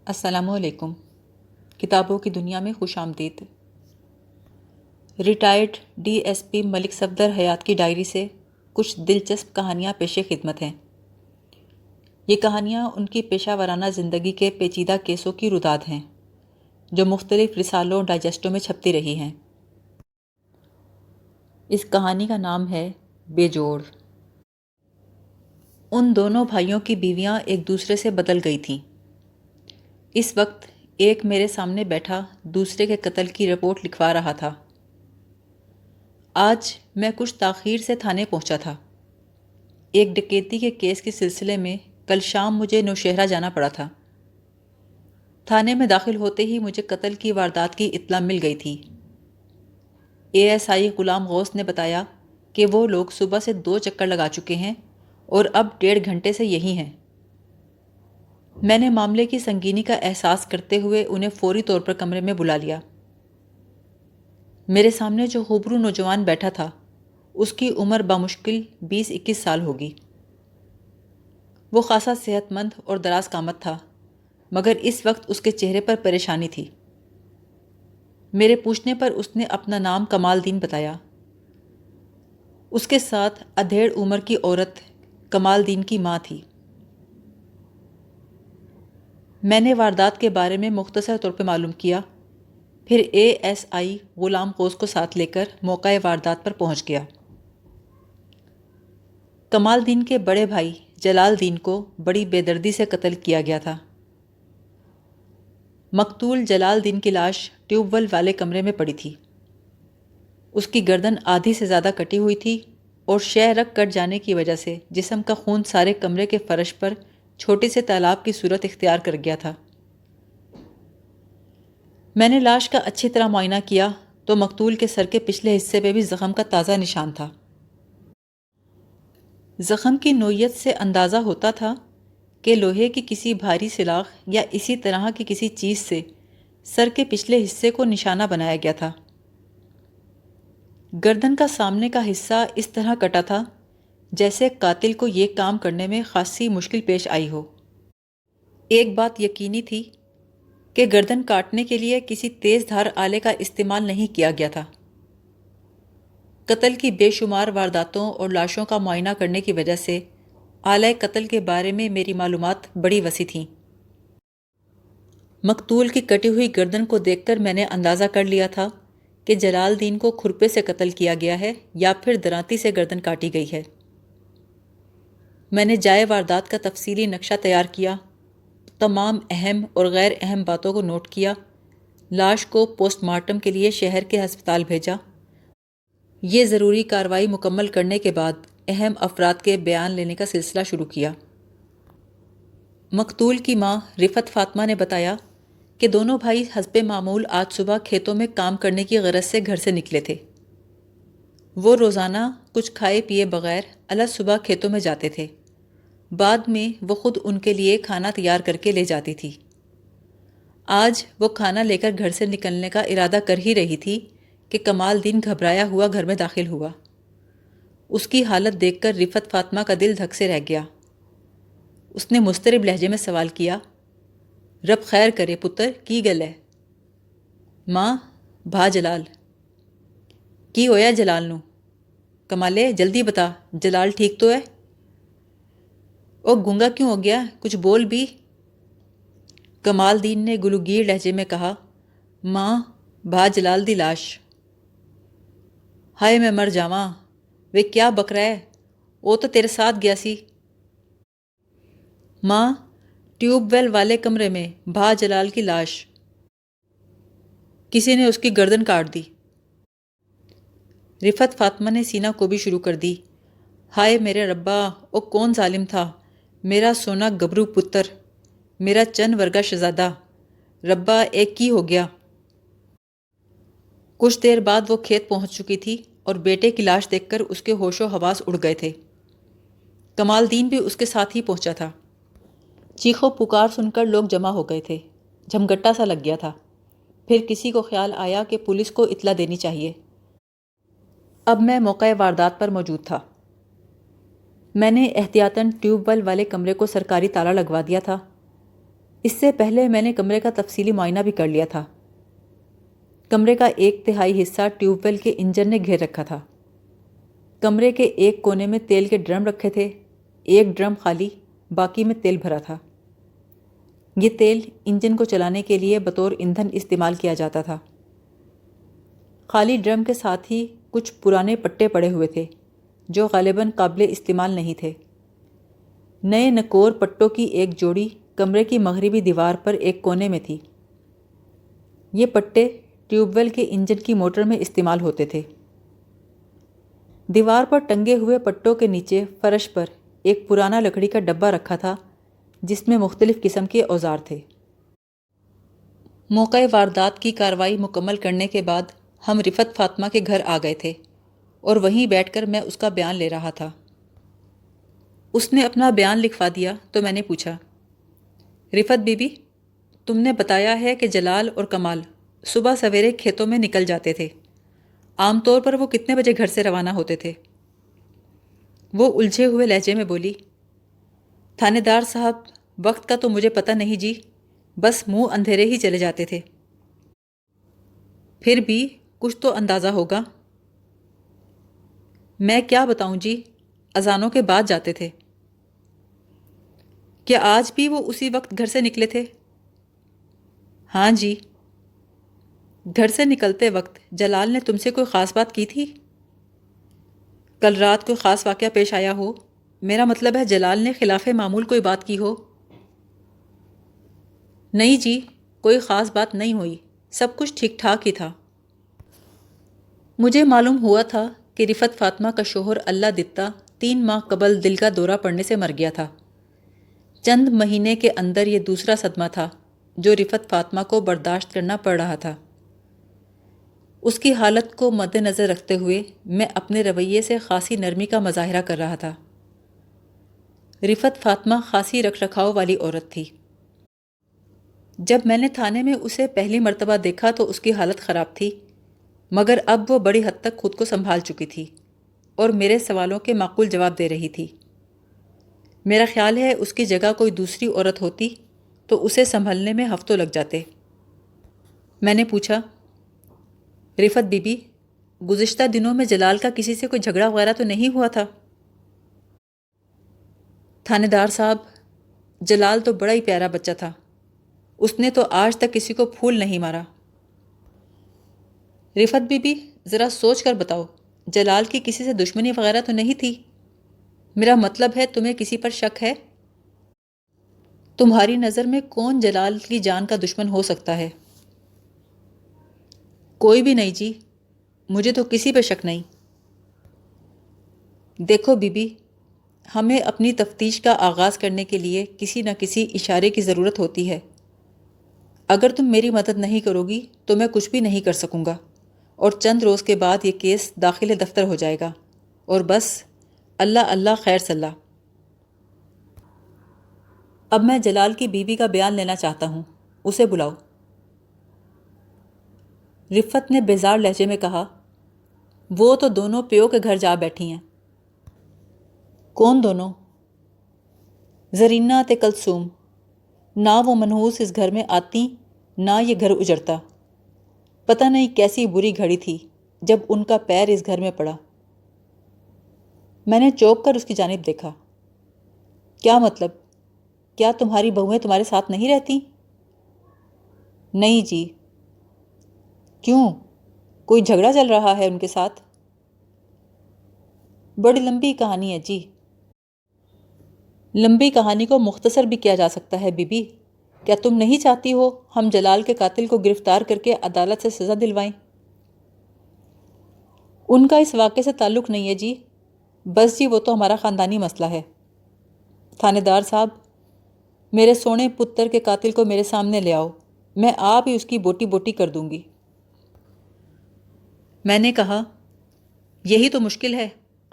السلام علیکم۔ کتابوں کی دنیا میں خوش آمدید۔ ریٹائرڈ ڈی ایس پی ملک صفدر حیات کی ڈائری سے کچھ دلچسپ کہانیاں پیش خدمت ہیں۔ یہ کہانیاں ان کی پیشہ ورانہ زندگی کے پیچیدہ کیسوں کی روداد ہیں جو مختلف رسالوں ڈائجسٹوں میں چھپتی رہی ہیں۔ اس کہانی کا نام ہے بے جوڑ۔ ان دونوں بھائیوں کی بیویاں ایک دوسرے سے بدل گئی تھیں۔ اس وقت ایک میرے سامنے بیٹھا دوسرے کے قتل کی رپورٹ لکھوا رہا تھا۔ آج میں کچھ تاخیر سے تھانے پہنچا تھا۔ ایک ڈکیتی کے کیس کے سلسلے میں کل شام مجھے نوشہرہ جانا پڑا تھا۔ تھانے میں داخل ہوتے ہی مجھے قتل کی واردات کی اطلاع مل گئی تھی۔ اے ایس آئی غلام غوث نے بتایا کہ وہ لوگ صبح سے 2 چکر لگا چکے ہیں اور اب 1.5 گھنٹے سے یہی ہیں۔ میں نے معاملے کی سنگینی کا احساس کرتے ہوئے انہیں فوری طور پر کمرے میں بلا لیا۔ میرے سامنے جو خوبرو نوجوان بیٹھا تھا اس کی عمر بامشکل 20-21 سال ہوگی۔ وہ خاصا صحت مند اور دراز قامت تھا، مگر اس وقت اس کے چہرے پر پریشانی تھی۔ میرے پوچھنے پر اس نے اپنا نام کمال دین بتایا۔ اس کے ساتھ ادھیڑ عمر کی عورت کمال دین کی ماں تھی۔ میں نے واردات کے بارے میں مختصر طور پہ معلوم کیا، پھر اے ایس آئی غلام غوث کو ساتھ لے کر موقع واردات پر پہنچ گیا۔ کمال دین کے بڑے بھائی جلال دین کو بڑی بے دردی سے قتل کیا گیا تھا۔ مقتول جلال دین کی لاش ٹیوب ویل والے کمرے میں پڑی تھی۔ اس کی گردن آدھی سے زیادہ کٹی ہوئی تھی اور شہ رگ کٹ جانے کی وجہ سے جسم کا خون سارے کمرے کے فرش پر چھوٹے سے تالاب کی صورت اختیار کر گیا تھا۔ میں نے لاش کا اچھی طرح معائنہ کیا تو مقتول کے سر کے پچھلے حصے پہ بھی زخم کا تازہ نشان تھا۔ زخم کی نوعیت سے اندازہ ہوتا تھا کہ لوہے کی کسی بھاری سلاخ یا اسی طرح کی کسی چیز سے سر کے پچھلے حصے کو نشانہ بنایا گیا تھا۔ گردن کا سامنے کا حصہ اس طرح کٹا تھا جیسے قاتل کو یہ کام کرنے میں خاصی مشکل پیش آئی ہو۔ ایک بات یقینی تھی کہ گردن کاٹنے کے لیے کسی تیز دھار آلے کا استعمال نہیں کیا گیا تھا۔ قتل کی بے شمار وارداتوں اور لاشوں کا معائنہ کرنے کی وجہ سے آلہ قتل کے بارے میں میری معلومات بڑی وسیع تھیں۔ مقتول کی کٹی ہوئی گردن کو دیکھ کر میں نے اندازہ کر لیا تھا کہ جلال دین کو کھرپے سے قتل کیا گیا ہے یا پھر درانتی سے گردن کاٹی گئی ہے۔ میں نے جائے واردات کا تفصیلی نقشہ تیار کیا، تمام اہم اور غیر اہم باتوں کو نوٹ کیا، لاش کو پوسٹ مارٹم کے لیے شہر کے ہسپتال بھیجا۔ یہ ضروری کارروائی مکمل کرنے کے بعد اہم افراد کے بیان لینے کا سلسلہ شروع کیا۔ مقتول کی ماں رفت فاطمہ نے بتایا کہ دونوں بھائی حسب معمول آج صبح کھیتوں میں کام کرنے کی غرض سے گھر سے نکلے تھے۔ وہ روزانہ کچھ کھائے پیے بغیر الگ صبح کھیتوں میں جاتے تھے۔ بعد میں وہ خود ان کے لیے کھانا تیار کر کے لے جاتی تھی۔ آج وہ کھانا لے کر گھر سے نکلنے کا ارادہ کر ہی رہی تھی کہ کمال دین گھبرایا ہوا گھر میں داخل ہوا۔ اس کی حالت دیکھ کر رفت فاطمہ کا دل دھک سے رہ گیا۔ اس نے مضطرب لہجے میں سوال کیا، رب خیر کرے پتر کی گل ہے؟ ماں، بھا جلال کی ہویا جلال نو؟ کمالے جلدی بتا، جلال ٹھیک تو ہے؟ او گونگا کیوں ہو گیا، کچھ بول بھی؟ کمال دین نے گلوگیر لہجے میں کہا، ماں، بھا جلال دی لاش۔ ہائے میں مر جاواں، وے کیا بک رہا ہے، وہ تو تیرے ساتھ گیا سی۔ ماں، ٹیوب ویل والے کمرے میں بھا جلال کی لاش، کسی نے اس کی گردن کاٹ دی۔ رفت فاطمہ نے سینہ کو بھی شروع کر دی، ہائے میرے ربا، او کون ظالم تھا، میرا سونا گبرو پتر، میرا چند ورگا شہزادہ، ربا ایک کی ہو گیا۔ کچھ دیر بعد وہ کھیت پہنچ چکی تھی اور بیٹے کی لاش دیکھ کر اس کے ہوش و حواس اڑ گئے تھے۔ کمال دین بھی اس کے ساتھ ہی پہنچا تھا۔ چیخ و پکار سن کر لوگ جمع ہو گئے تھے، جھمگٹا سا لگ گیا تھا۔ پھر کسی کو خیال آیا کہ پولیس کو اطلاع دینی چاہیے۔ اب میں موقع واردات پر موجود تھا۔ میں نے احتیاطاً ٹیوب ویل والے کمرے کو سرکاری تالا لگوا دیا تھا۔ اس سے پہلے میں نے کمرے کا تفصیلی معائنہ بھی کر لیا تھا۔ کمرے کا 1/3 حصہ ٹیوب ویل کے انجن نے گھیر رکھا تھا۔ کمرے کے ایک کونے میں تیل کے ڈرم رکھے تھے، ایک ڈرم خالی، باقی میں تیل بھرا تھا۔ یہ تیل انجن کو چلانے کے لیے بطور ایندھن استعمال کیا جاتا تھا۔ خالی ڈرم کے ساتھ ہی کچھ پرانے پٹے پڑے ہوئے تھے جو غالباً قابل استعمال نہیں تھے۔ نئے نکور پٹوں کی ایک جوڑی کمرے کی مغربی دیوار پر ایک کونے میں تھی۔ یہ پٹے ٹیوب ویل کے انجن کی موٹر میں استعمال ہوتے تھے۔ دیوار پر ٹنگے ہوئے پٹوں کے نیچے فرش پر ایک پرانا لکڑی کا ڈبہ رکھا تھا جس میں مختلف قسم کے اوزار تھے۔ موقع واردات کی کارروائی مکمل کرنے کے بعد ہم رفت فاطمہ کے گھر آ گئے تھے اور وہیں بیٹھ کر میں اس کا بیان لے رہا تھا۔ اس نے اپنا بیان لکھوا دیا تو میں نے پوچھا، رفت بی بی، تم نے بتایا ہے کہ جلال اور کمال صبح سویرے کھیتوں میں نکل جاتے تھے۔ عام طور پر وہ کتنے بجے گھر سے روانہ ہوتے تھے؟ وہ الجھے ہوئے لہجے میں بولی، تھانے دار صاحب، وقت کا تو مجھے پتہ نہیں جی، بس منہ اندھیرے ہی چلے جاتے تھے۔ پھر بھی کچھ تو اندازہ ہوگا۔ میں کیا بتاؤں جی، اذانوں کے بعد جاتے تھے۔ کیا آج بھی وہ اسی وقت گھر سے نکلے تھے؟ ہاں جی۔ گھر سے نکلتے وقت جلال نے تم سے کوئی خاص بات کی تھی؟ کل رات کوئی خاص واقعہ پیش آیا ہو؟ میرا مطلب ہے جلال نے خلاف معمول کوئی بات کی ہو؟ نہیں جی، کوئی خاص بات نہیں ہوئی، سب کچھ ٹھیک ٹھاک ہی تھا۔ مجھے معلوم ہوا تھا کہ رفت فاطمہ کا شوہر اللہ دتا 3 ماہ قبل دل کا دورہ پڑنے سے مر گیا تھا۔ چند مہینے کے اندر یہ دوسرا صدمہ تھا جو رفت فاطمہ کو برداشت کرنا پڑ رہا تھا۔ اس کی حالت کو مد نظر رکھتے ہوئے میں اپنے رویے سے خاصی نرمی کا مظاہرہ کر رہا تھا۔ رفت فاطمہ خاصی رکھ رکھاؤ والی عورت تھی۔ جب میں نے تھانے میں اسے پہلی مرتبہ دیکھا تو اس کی حالت خراب تھی، مگر اب وہ بڑی حد تک خود کو سنبھال چکی تھی اور میرے سوالوں کے معقول جواب دے رہی تھی۔ میرا خیال ہے اس کی جگہ کوئی دوسری عورت ہوتی تو اسے سنبھلنے میں ہفتوں لگ جاتے۔ میں نے پوچھا، رفت بی بی، گزشتہ دنوں میں جلال کا کسی سے کوئی جھگڑا وغیرہ تو نہیں ہوا تھا؟ تھانے دار صاحب، جلال تو بڑا ہی پیارا بچہ تھا، اس نے تو آج تک کسی کو پھول نہیں مارا۔ رفت بی بی، ذرا سوچ کر بتاؤ، جلال کی کسی سے دشمنی وغیرہ تو نہیں تھی؟ میرا مطلب ہے تمہیں کسی پر شک ہے؟ تمہاری نظر میں کون جلال کی جان کا دشمن ہو سکتا ہے؟ کوئی بھی نہیں جی، مجھے تو کسی پہ شک نہیں۔ دیکھو بی بی، ہمیں اپنی تفتیش کا آغاز کرنے کے لیے کسی نہ کسی اشارے کی ضرورت ہوتی ہے۔ اگر تم میری مدد نہیں کرو گی تو میں کچھ بھی نہیں کر سکوں گا، اور چند روز کے بعد یہ کیس داخل دفتر ہو جائے گا، اور بس اللہ اللہ خیر صلاح۔ اب میں جلال کی بیوی کا بیان لینا چاہتا ہوں، اسے بلاؤ۔ رفت نے بیزار لہجے میں کہا، وہ تو دونوں پیو کے گھر جا بیٹھی ہیں۔ کون دونوں؟ زرینہ تے کلثوم۔ نہ وہ منحوس اس گھر میں آتی، نہ یہ گھر اجڑتا۔ پتہ نہیں کیسی بری گھڑی تھی جب ان کا پیر اس گھر میں پڑا۔ میں نے چونک کر اس کی جانب دیکھا۔ کیا مطلب؟ کیا تمہاری بہویں تمہارے ساتھ نہیں رہتی؟ نہیں جی۔ کیوں؟ کوئی جھگڑا چل رہا ہے ان کے ساتھ؟ بڑی لمبی کہانی ہے جی۔ لمبی کہانی کو مختصر بھی کیا جا سکتا ہے بی بی۔ کیا تم نہیں چاہتی ہو ہم جلال کے قاتل کو گرفتار کر کے عدالت سے سزا دلوائیں؟ ان کا اس واقعے سے تعلق نہیں ہے جی، بس جی وہ تو ہمارا خاندانی مسئلہ ہے۔ تھانے دار صاحب، میرے سونے پتر کے قاتل کو میرے سامنے لے آؤ، میں آپ ہی اس کی بوٹی بوٹی کر دوں گی۔ میں نے کہا، یہی تو مشکل ہے،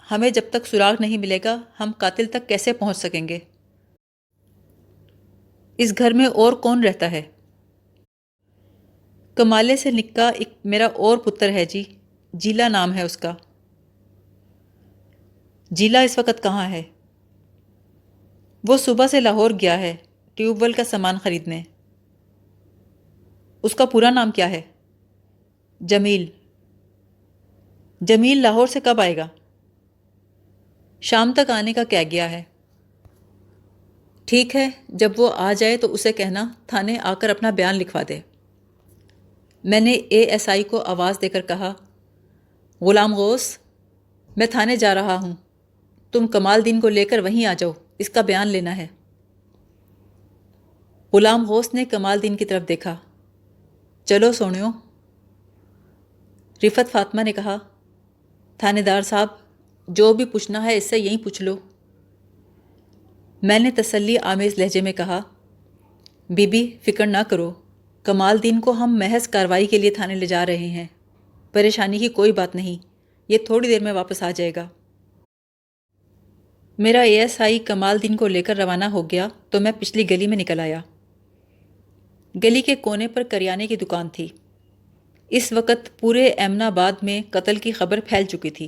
ہمیں جب تک سراغ نہیں ملے گا ہم قاتل تک کیسے پہنچ سکیں گے؟ اس گھر میں اور کون رہتا ہے؟ کمالے سے نکا ایک میرا اور پتر ہے جی، جیلا نام ہے اس کا۔ جیلا اس وقت کہاں ہے؟ وہ صبح سے لاہور گیا ہے، ٹیوب ویل کا سامان خریدنے۔ اس کا پورا نام کیا ہے؟ جمیل۔ جمیل لاہور سے کب آئے گا؟ شام تک آنے کا کہہ گیا ہے۔ ٹھیک ہے، جب وہ آ جائے تو اسے کہنا تھانے آ کر اپنا بیان لکھوا دے۔ میں نے اے ایس آئی کو آواز دے کر کہا، غلام غوث، میں تھانے جا رہا ہوں، تم کمال دین کو لے کر وہیں آ جاؤ، اس کا بیان لینا ہے۔ غلام غوث نے کمال دین کی طرف دیکھا۔ چلو سونیو۔ رفت فاطمہ نے کہا، تھانے دار صاحب، جو بھی پوچھنا ہے اس سے یہیں پوچھ لو۔ میں نے تسلی آمیز لہجے میں کہا، بی بی فکر نہ کرو، کمال دین کو ہم محض کارروائی کے لیے تھانے لے جا رہے ہیں، پریشانی کی کوئی بات نہیں، یہ تھوڑی دیر میں واپس آ جائے گا۔ میرا اے ایس آئی کمال دین کو لے کر روانہ ہو گیا تو میں پچھلی گلی میں نکل آیا۔ گلی کے کونے پر کریانے کی دکان تھی۔ اس وقت پورے ایمن آباد میں قتل کی خبر پھیل چکی تھی۔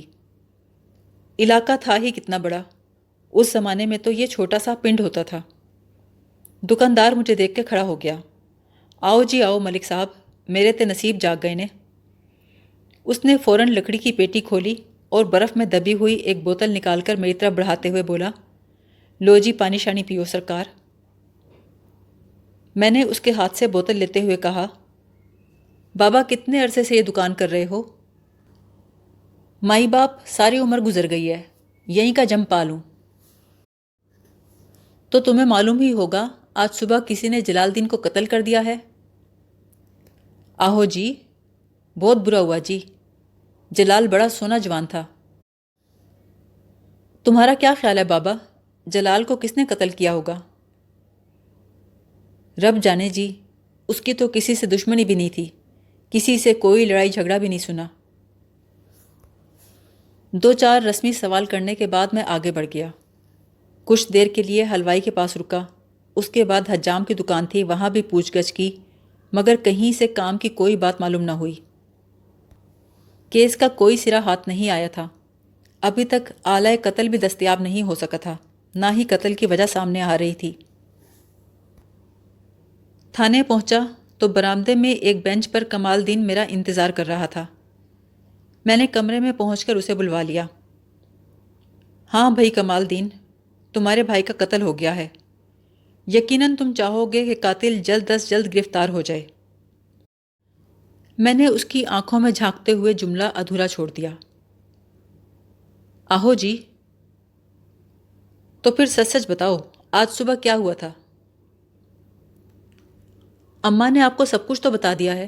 علاقہ تھا ہی کتنا بڑا، اس زمانے میں تو یہ چھوٹا سا پنڈ ہوتا تھا۔ دکاندار مجھے دیکھ کے کھڑا ہو گیا۔ آؤ جی آؤ ملک صاحب، میرے تے نصیب جاگ گئے نے۔ اس نے فوراً لکڑی کی پیٹی کھولی اور برف میں دبی ہوئی ایک بوتل نکال کر میری طرف بڑھاتے ہوئے بولا، لو جی پانی شانی پیو سرکار۔ میں نے اس کے ہاتھ سے بوتل لیتے ہوئے کہا، بابا کتنے عرصے سے یہ دکان کر رہے ہو؟ مائی باپ ساری عمر گزر گئی ہے، یہیں کا جم پالوں۔ تو تمہیں معلوم ہی ہوگا آج صبح کسی نے جلال دین کو قتل کر دیا ہے۔ آہو جی، بہت برا ہوا جی، جلال بڑا سونا جوان تھا۔ تمہارا کیا خیال ہے بابا، جلال کو کس نے قتل کیا ہوگا؟ رب جانے جی، اس کی تو کسی سے دشمنی بھی نہیں تھی، کسی سے کوئی لڑائی جھگڑا بھی نہیں سنا۔ دو چار رسمی سوال کرنے کے بعد میں آگے بڑھ گیا۔ کچھ دیر کے لیے حلوائی کے پاس رکا، اس کے بعد حجام کی دکان تھی، وہاں بھی پوچھ گچھ کی، مگر کہیں سے کام کی کوئی بات معلوم نہ ہوئی۔ کیس کا کوئی سرا ہاتھ نہیں آیا تھا، ابھی تک آلۂ قتل بھی دستیاب نہیں ہو سکا تھا، نہ ہی قتل کی وجہ سامنے آ رہی تھی۔ تھانے پہنچا تو برآمدے میں ایک بینچ پر کمال دین میرا انتظار کر رہا تھا۔ میں نے کمرے میں پہنچ کر اسے بلوا لیا۔ ہاں بھائی کمال دین، تمہارے بھائی کا قتل ہو گیا ہے، یقیناً تم چاہو گے کہ قاتل جلد از جلد گرفتار ہو جائے۔ میں نے اس کی آنکھوں میں جھانکتے ہوئے جملہ ادھورا چھوڑ دیا۔ آہو جی، تو پھر سچ سچ بتاؤ، آج صبح کیا ہوا تھا؟ اماں نے آپ کو سب کچھ تو بتا دیا ہے۔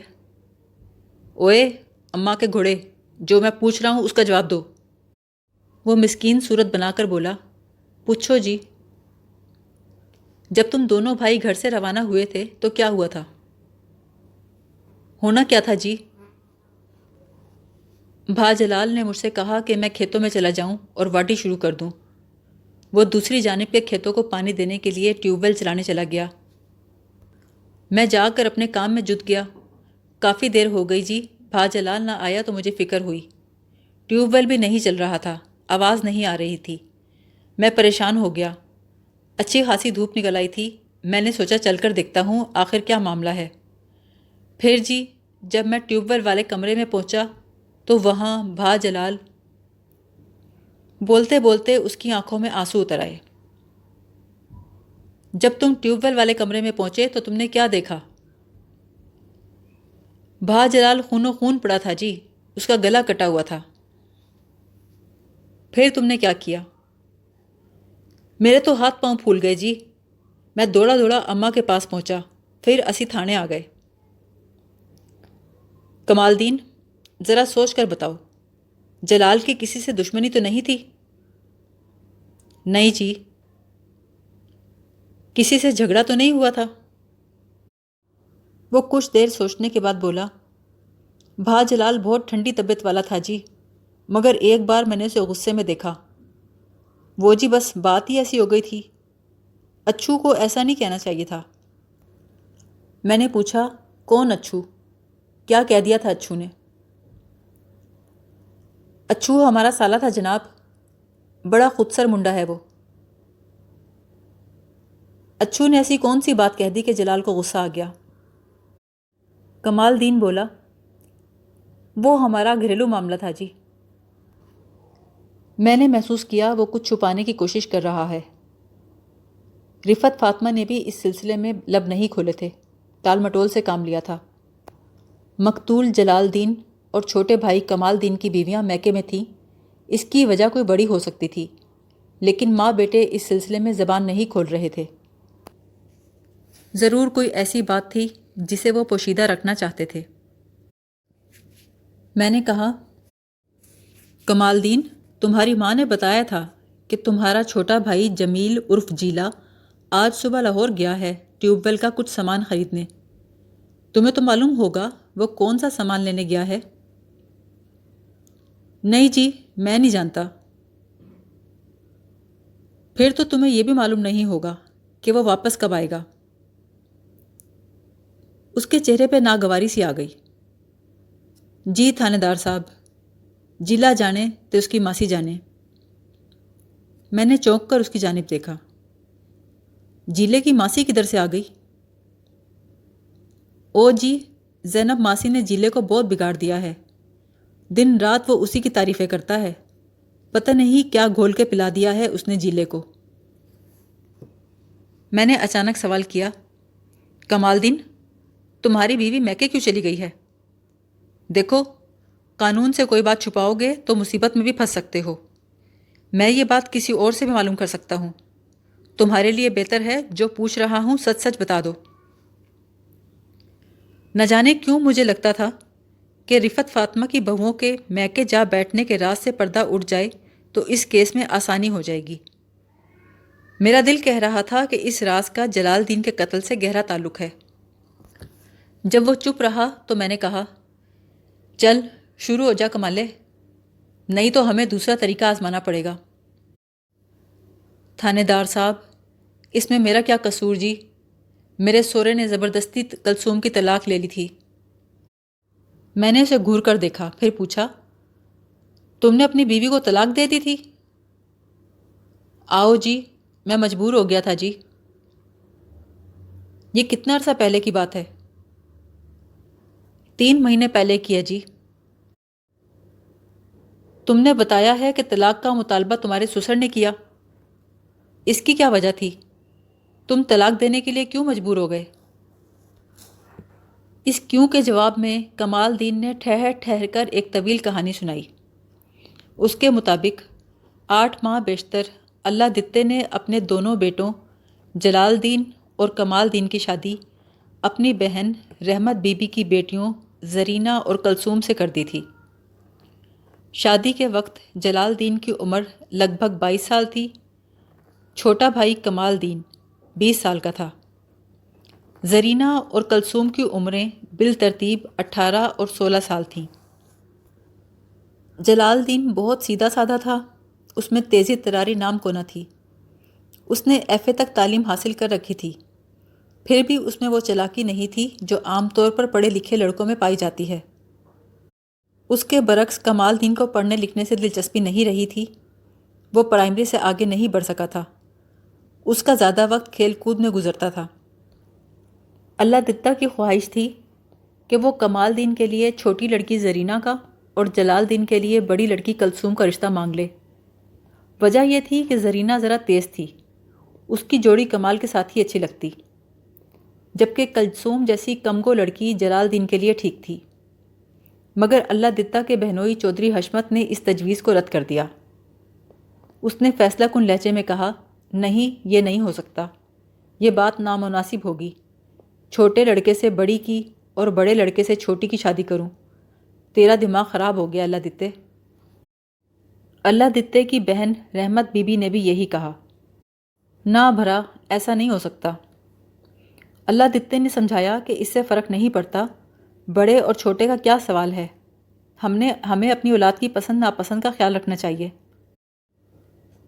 اوئے اماں کے گھوڑے، جو میں پوچھ رہا ہوں اس کا جواب دو۔ وہ مسکین صورت بنا کر بولا، پوچھو جی۔ جب تم دونوں بھائی گھر سے روانہ ہوئے تھے تو کیا ہوا تھا؟ ہونا کیا تھا جی؟ بھا جلال نے مجھ سے کہا کہ میں کھیتوں میں چلا جاؤں اور واٹی شروع کر دوں۔ وہ دوسری جانب کے کھیتوں کو پانی دینے کے لیے ٹیوب ویل چلانے چلا گیا۔ میں جا کر اپنے کام میں جت گیا۔ کافی دیر ہو گئی جی، بھا جلال نہ آیا تو مجھے فکر ہوئی۔ ٹیوب ویل بھی نہیں چل رہا تھا، آواز نہیں آ رہی تھی۔ میں پریشان ہو گیا۔ اچھی خاصی دھوپ نکل آئی تھی، میں نے سوچا چل کر دیکھتا ہوں آخر کیا معاملہ ہے۔ پھر جی، جب میں ٹیوب ویل والے کمرے میں پہنچا تو وہاں بھا جلال۔ بولتے بولتے اس کی آنکھوں میں آنسو اتر آئے۔ جب تم ٹیوب ویل والے کمرے میں پہنچے تو تم نے کیا دیکھا؟ بھا جلال خون و خون پڑا تھا جی، اس کا گلا کٹا ہوا تھا۔ پھر تم نے کیا کیا؟ میرے تو ہاتھ پاؤں پھول گئے جی، میں دوڑا دوڑا اماں کے پاس پہنچا، پھر اسی تھانے آ گئے۔ کمال دین، ذرا سوچ کر بتاؤ، جلال کی کسی سے دشمنی تو نہیں تھی؟ نہیں جی۔ کسی سے جھگڑا تو نہیں ہوا تھا؟ وہ کچھ دیر سوچنے کے بعد بولا، بھا جلال بہت ٹھنڈی طبیعت والا تھا جی، مگر ایک بار میں نے اسے غصے میں دیکھا۔ وہ جی بس بات ہی ایسی ہو گئی تھی، اچھو کو ایسا نہیں کہنا چاہیے تھا۔ میں نے پوچھا، کون اچھو؟ کیا کہہ دیا تھا اچھو نے؟ اچھو ہمارا سالہ تھا جناب، بڑا خودسر منڈا ہے وہ۔ اچھو نے ایسی کون سی بات کہہ دی کہ جلال کو غصہ آ گیا۔ کمال دین بولا، وہ ہمارا گھریلو معاملہ تھا جی۔ میں نے محسوس کیا وہ کچھ چھپانے کی کوشش کر رہا ہے۔ رفت فاطمہ نے بھی اس سلسلے میں لب نہیں کھولے تھے، ٹال مٹول سے کام لیا تھا۔ مقتول جلال دین اور چھوٹے بھائی کمال دین کی بیویاں میکے میں تھیں، اس کی وجہ کوئی بڑی ہو سکتی تھی، لیکن ماں بیٹے اس سلسلے میں زبان نہیں کھول رہے تھے۔ ضرور کوئی ایسی بات تھی جسے وہ پوشیدہ رکھنا چاہتے تھے۔ میں نے کہا، کمال دین، تمہاری ماں نے بتایا تھا کہ تمہارا چھوٹا بھائی جمیل عرف جیلا آج صبح لاہور گیا ہے ٹیوب ویل کا کچھ سامان خریدنے۔ تمہیں تو معلوم ہوگا وہ کون سا سامان لینے گیا ہے؟ نہیں جی، میں نہیں جانتا۔ پھر تو تمہیں یہ بھی معلوم نہیں ہوگا کہ وہ واپس کب آئے گا۔ اس کے چہرے پہ ناگواری سی آ گئی۔ جی تھانے دار صاحب، جیلا جانے تو اس کی ماسی جانے۔ میں نے چونک کر اس کی جانب دیکھا۔ جیلے کی ماسی کدھر سے آ گئی؟ او جی، زینب ماسی نے جیلے کو بہت بگاڑ دیا ہے، دن رات وہ اسی کی تعریفیں کرتا ہے، پتہ نہیں کیا گھول کے پلا دیا ہے اس نے جیلے کو۔ میں نے اچانک سوال کیا، کمال دین، تمہاری بیوی میکے کیوں چلی گئی ہے؟ دیکھو، قانون سے کوئی بات چھپاؤ گے تو مصیبت میں بھی پھنس سکتے ہو۔ میں یہ بات کسی اور سے بھی معلوم کر سکتا ہوں۔ تمہارے لیے بہتر ہے جو پوچھ رہا ہوں سچ سچ بتا دو۔ نہ جانے کیوں مجھے لگتا تھا کہ رفت فاطمہ کی بہوؤں کے میکے جا بیٹھنے کے راز سے پردہ اٹھ جائے تو اس کیس میں آسانی ہو جائے گی۔ میرا دل کہہ رہا تھا کہ اس راز کا جلال دین کے قتل سے گہرا تعلق ہے۔ جب وہ چپ رہا تو میں نے کہا، چل شروع ہو جا کمالے، نہیں تو ہمیں دوسرا طریقہ آزمانا پڑے گا۔ تھانے دار صاحب، اس میں میرا کیا قصور جی؟ میرے سورے نے زبردستی کلثوم کی طلاق لے لی تھی۔ میں نے اسے گھور کر دیکھا، پھر پوچھا، تم نے اپنی بیوی کو طلاق دے دی تھی؟ آؤ جی، میں مجبور ہو گیا تھا جی۔ یہ کتنا عرصہ پہلے کی بات ہے؟ 3 مہینے پہلے کی ہے جی۔ تم نے بتایا ہے کہ طلاق کا مطالبہ تمہارے سسر نے کیا، اس کی کیا وجہ تھی؟ تم طلاق دینے کے لیے کیوں مجبور ہو گئے؟ اس کیوں کے جواب میں کمال دین نے ٹھہر ٹھہر کر ایک طویل کہانی سنائی۔ اس کے مطابق 8 ماہ بیشتر اللہ دتے نے اپنے دونوں بیٹوں جلال دین اور کمال دین کی شادی اپنی بہن رحمت بی بی کی بیٹیوں زرینہ اور کلثوم سے کر دی تھی۔ شادی کے وقت جلال دین کی عمر لگ بھگ 22 سال تھی، چھوٹا بھائی کمال دین 20 سال کا تھا۔ زرینہ اور کلثوم کی عمریں بالترتیب 18 اور 16 سال تھیں۔ جلال دین بہت سیدھا سادہ تھا، اس میں تیزی تراری نام کو نہ تھی۔ اس نے ایف اے تک تعلیم حاصل کر رکھی تھی، پھر بھی اس میں وہ چلاکی نہیں تھی جو عام طور پر پڑھے لکھے لڑکوں میں پائی جاتی ہے۔ اس کے برعکس کمال دین کو پڑھنے لکھنے سے دلچسپی نہیں رہی تھی، وہ پرائمری سے آگے نہیں بڑھ سکا تھا، اس کا زیادہ وقت کھیل کود میں گزرتا تھا۔ اللہ دتہ کی خواہش تھی کہ وہ کمال دین کے لیے چھوٹی لڑکی زرینہ کا اور جلال دین کے لیے بڑی لڑکی کلثوم کا رشتہ مانگ لے۔ وجہ یہ تھی کہ زرینہ ذرا تیز تھی، اس کی جوڑی کمال کے ساتھ ہی اچھی لگتی، جبکہ کلثوم جیسی کمگو لڑکی جلال دین کے لیے ٹھیک تھی۔ مگر اللہ دتہ کے بہنوئی چودھری حشمت نے اس تجویز کو رد کر دیا۔ اس نے فیصلہ کن لہجے میں کہا، نہیں، یہ نہیں ہو سکتا، یہ بات نامناسب ہوگی، چھوٹے لڑکے سے بڑی کی اور بڑے لڑکے سے چھوٹی کی شادی کروں؟ تیرا دماغ خراب ہو گیا اللہ دتے۔ اللہ دتے کی بہن رحمت بی بی نے بھی یہی کہا۔ نہ بھرا، ایسا نہیں ہو سکتا۔ اللہ دتے نے سمجھایا کہ اس سے فرق نہیں پڑتا، بڑے اور چھوٹے کا کیا سوال ہے، ہمیں اپنی اولاد کی پسند ناپسند کا خیال رکھنا چاہیے۔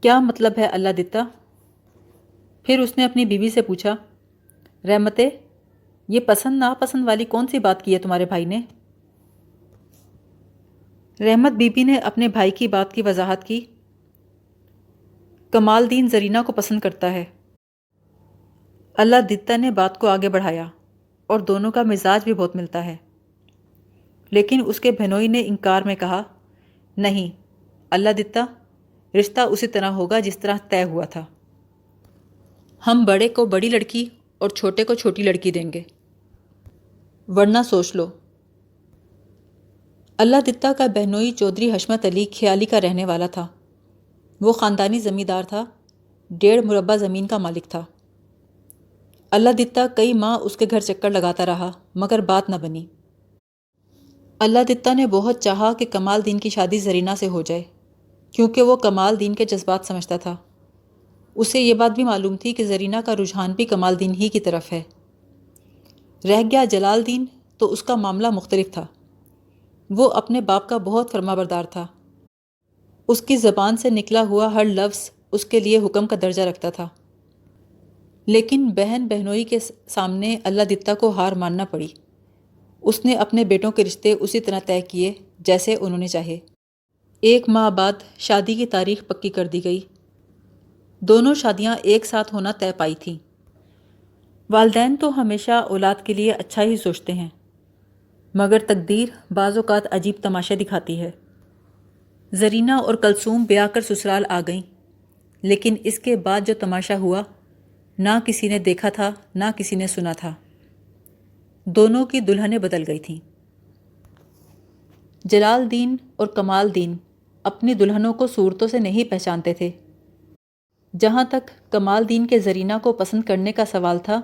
کیا مطلب ہے اللہ دتا؟ پھر اس نے اپنی بیوی سے پوچھا، رحمتے، یہ پسند ناپسند والی کون سی بات کی ہے تمہارے بھائی نے؟ رحمت بی بی نے اپنے بھائی کی بات کی وضاحت کی، کمال دین زرینہ کو پسند کرتا ہے۔ اللہ دتہ نے بات کو آگے بڑھایا، اور دونوں کا مزاج بھی بہت ملتا ہے۔ لیکن اس کے بہنوئی نے انکار میں کہا، نہیں اللہ دتہ، رشتہ اسی طرح ہوگا جس طرح طے ہوا تھا۔ ہم بڑے کو بڑی لڑکی اور چھوٹے کو چھوٹی لڑکی دیں گے، ورنہ سوچ لو۔ اللہ دتہ کا بہنوئی چودھری حشمت علی کھیالی کا رہنے والا تھا۔ وہ خاندانی زمیندار تھا، 1.5 مربع زمین کا مالک تھا۔ اللہ دتہ کئی ماہ اس کے گھر چکر لگاتا رہا، مگر بات نہ بنی۔ اللہ دتہ نے بہت چاہا کہ کمال دین کی شادی زرینہ سے ہو جائے، کیونکہ وہ کمال دین کے جذبات سمجھتا تھا۔ اسے یہ بات بھی معلوم تھی کہ زرینہ کا رجحان بھی کمال دین ہی کی طرف ہے۔ رہ گیا جلال دین، تو اس کا معاملہ مختلف تھا۔ وہ اپنے باپ کا بہت فرما بردار تھا۔ اس کی زبان سے نکلا ہوا ہر لفظ اس کے لیے حکم کا درجہ رکھتا تھا۔ لیکن بہن بہنوئی کے سامنے اللہ دتہ کو ہار ماننا پڑی۔ اس نے اپنے بیٹوں کے رشتے اسی طرح طے کیے جیسے انہوں نے چاہے۔ 1 ماہ بعد شادی کی تاریخ پکی کر دی گئی۔ دونوں شادیاں ایک ساتھ ہونا طے پائی تھیں۔ والدین تو ہمیشہ اولاد کے لیے اچھا ہی سوچتے ہیں، مگر تقدیر بعض اوقات عجیب تماشے دکھاتی ہے۔ زرینہ اور کلثوم بیاہ کر سسرال آ گئیں، لیکن اس کے بعد جو تماشا ہوا، نہ کسی نے دیکھا تھا، نہ کسی نے سنا تھا۔ دونوں کی دلہنیں بدل گئی تھیں۔ جلال دین اور کمال دین اپنی دلہنوں کو صورتوں سے نہیں پہچانتے تھے۔ جہاں تک کمال دین کے زرینہ کو پسند کرنے کا سوال تھا،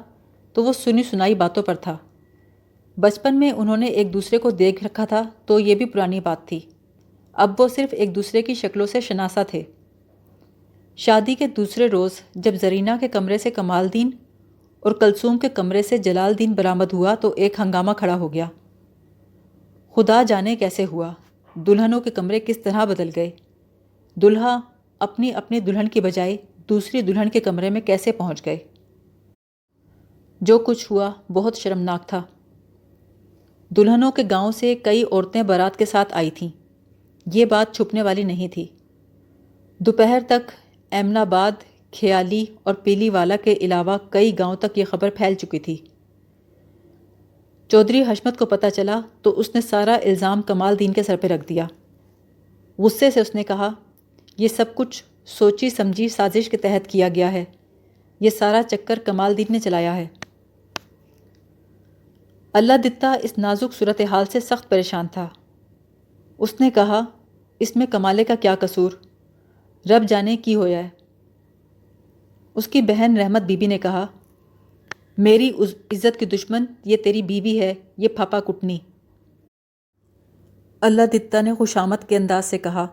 تو وہ سنی سنائی باتوں پر تھا۔ بچپن میں انہوں نے ایک دوسرے کو دیکھ رکھا تھا تو یہ بھی پرانی بات تھی۔ اب وہ صرف ایک دوسرے کی شکلوں سے شناسا تھے۔ شادی کے دوسرے روز جب زرینہ کے کمرے سے کمال دین اور کلثوم کے کمرے سے جلال دین برآمد ہوا تو ایک ہنگامہ کھڑا ہو گیا۔ خدا جانے کیسے ہوا، دلہنوں کے کمرے کس طرح بدل گئے، دلہا اپنی اپنی دلہن کی بجائے دوسری دلہن کے کمرے میں کیسے پہنچ گئے۔ جو کچھ ہوا بہت شرمناک تھا۔ دلہنوں کے گاؤں سے کئی عورتیں بارات کے ساتھ آئی تھیں۔ یہ بات چھپنے والی نہیں تھی۔ دوپہر تک ایمن آباد، کھیالی اور پیلی والا کے علاوہ کئی گاؤں تک یہ خبر پھیل چکی تھی۔ چودھری حشمت کو پتہ چلا تو اس نے سارا الزام کمال دین کے سر پہ رکھ دیا۔ غصے سے اس نے کہا، یہ سب کچھ سوچی سمجھی سازش کے تحت کیا گیا ہے۔ یہ سارا چکر کمال دین نے چلایا ہے۔ اللہ دتہ اس نازک صورتحال سے سخت پریشان تھا۔ اس نے کہا، اس میں کمالے کا کیا قصور، رب جانے کی ہویا ہے۔ اس کی بہن رحمت بی بی نے کہا، میری عزت کی دشمن یہ تیری بیوی ہے، یہ پھاپا کٹنی۔ اللہ دتہ نے خوشامد کے انداز سے کہا،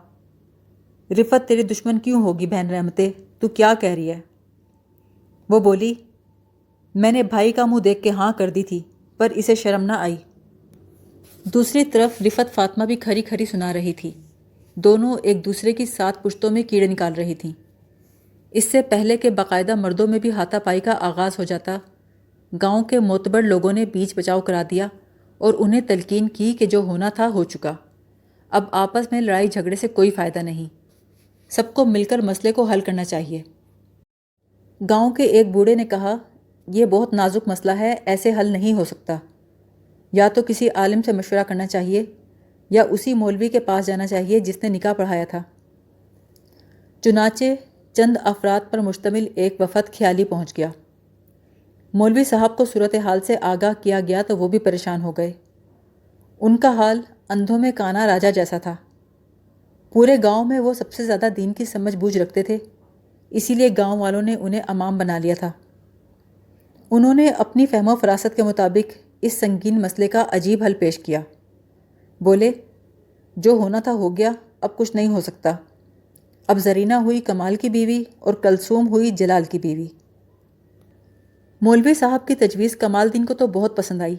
رفت تیری دشمن کیوں ہوگی بہن رحمتے، تو کیا کہہ رہی ہے؟ وہ بولی، میں نے بھائی کا منہ دیکھ کے ہاں کر دی تھی، پر اسے شرم نہ آئی۔ دوسری طرف رفت فاطمہ بھی کھری کھری سنا رہی تھی۔ دونوں ایک دوسرے کی 7 پشتوں میں کیڑے نکال رہی تھیں۔ اس سے پہلے کہ باقاعدہ مردوں میں بھی ہاتھا پائی کا آغاز ہو جاتا، گاؤں کے معتبر لوگوں نے بیچ بچاؤ کرا دیا اور انہیں تلقین کی کہ جو ہونا تھا ہو چکا، اب آپس میں لڑائی جھگڑے سے کوئی فائدہ نہیں، سب کو مل کر مسئلے کو حل کرنا چاہیے۔ گاؤں کے ایک بوڑھے نے کہا، یہ بہت نازک مسئلہ ہے، ایسے حل نہیں ہو سکتا، یا تو کسی عالم سے مشورہ کرنا چاہیے یا اسی مولوی کے پاس جانا چاہیے جس نے نکاح پڑھایا تھا۔ چنانچہ چند افراد پر مشتمل ایک وفد کھیالی پہنچ گیا۔ مولوی صاحب کو صورتحال سے آگاہ کیا گیا تو وہ بھی پریشان ہو گئے۔ ان کا حال اندھوں میں کانا راجا جیسا تھا۔ پورے گاؤں میں وہ سب سے زیادہ دین کی سمجھ بوجھ رکھتے تھے، اسی لیے گاؤں والوں نے انہیں امام بنا لیا تھا۔ انہوں نے اپنی فہم و فراست کے مطابق اس سنگین مسئلے کا عجیب حل پیش کیا۔ بولے، جو ہونا تھا ہو گیا، اب کچھ نہیں ہو سکتا۔ اب زرینہ ہوئی کمال کی بیوی اور کلثوم ہوئی جلال کی بیوی۔ مولوی صاحب کی تجویز کمال دین کو تو بہت پسند آئی،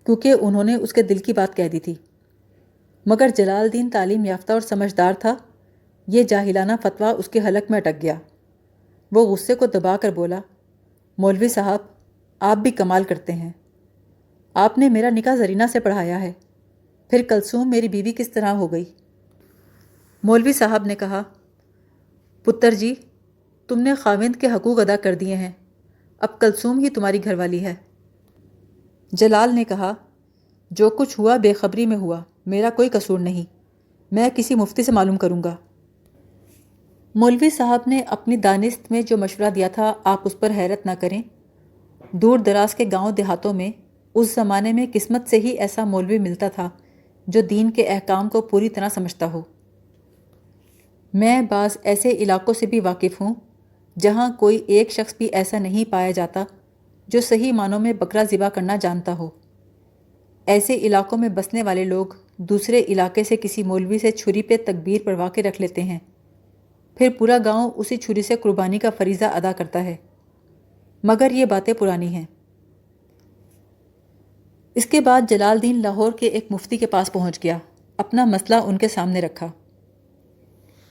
کیونکہ انہوں نے اس کے دل کی بات کہہ دی تھی، مگر جلال دین تعلیم یافتہ اور سمجھدار تھا، یہ جاہلانہ فتویٰ اس کے حلق میں اٹک گیا۔ وہ غصے کو دبا کر بولا، مولوی صاحب، آپ بھی کمال کرتے ہیں، آپ نے میرا نکاح زرینہ سے پڑھایا ہے، پھر کلثوم میری بیوی کس طرح ہو گئی؟ مولوی صاحب نے کہا، پتر جی، تم نے خاوند کے حقوق ادا کر دیے ہیں، اب کلثوم ہی تمہاری گھر والی ہے۔ جلال نے کہا، جو کچھ ہوا بے خبری میں ہوا، میرا کوئی قصور نہیں، میں کسی مفتی سے معلوم کروں گا۔ مولوی صاحب نے اپنی دانست میں جو مشورہ دیا تھا آپ اس پر حیرت نہ کریں۔ دور دراز کے گاؤں دیہاتوں میں اس زمانے میں قسمت سے ہی ایسا مولوی ملتا تھا جو دین کے احکام کو پوری طرح سمجھتا ہو۔ میں بعض ایسے علاقوں سے بھی واقف ہوں جہاں کوئی ایک شخص بھی ایسا نہیں پایا جاتا جو صحیح معنوں میں بکرا ذبح کرنا جانتا ہو۔ ایسے علاقوں میں بسنے والے لوگ دوسرے علاقے سے کسی مولوی سے چھری پہ تکبیر پڑھوا کے رکھ لیتے ہیں، پھر پورا گاؤں اسی چھری سے قربانی کا فریضہ ادا کرتا ہے، مگر یہ باتیں پرانی ہیں۔ اس کے بعد جلال الدین لاہور کے ایک مفتی کے پاس پہنچ گیا، اپنا مسئلہ ان کے سامنے رکھا۔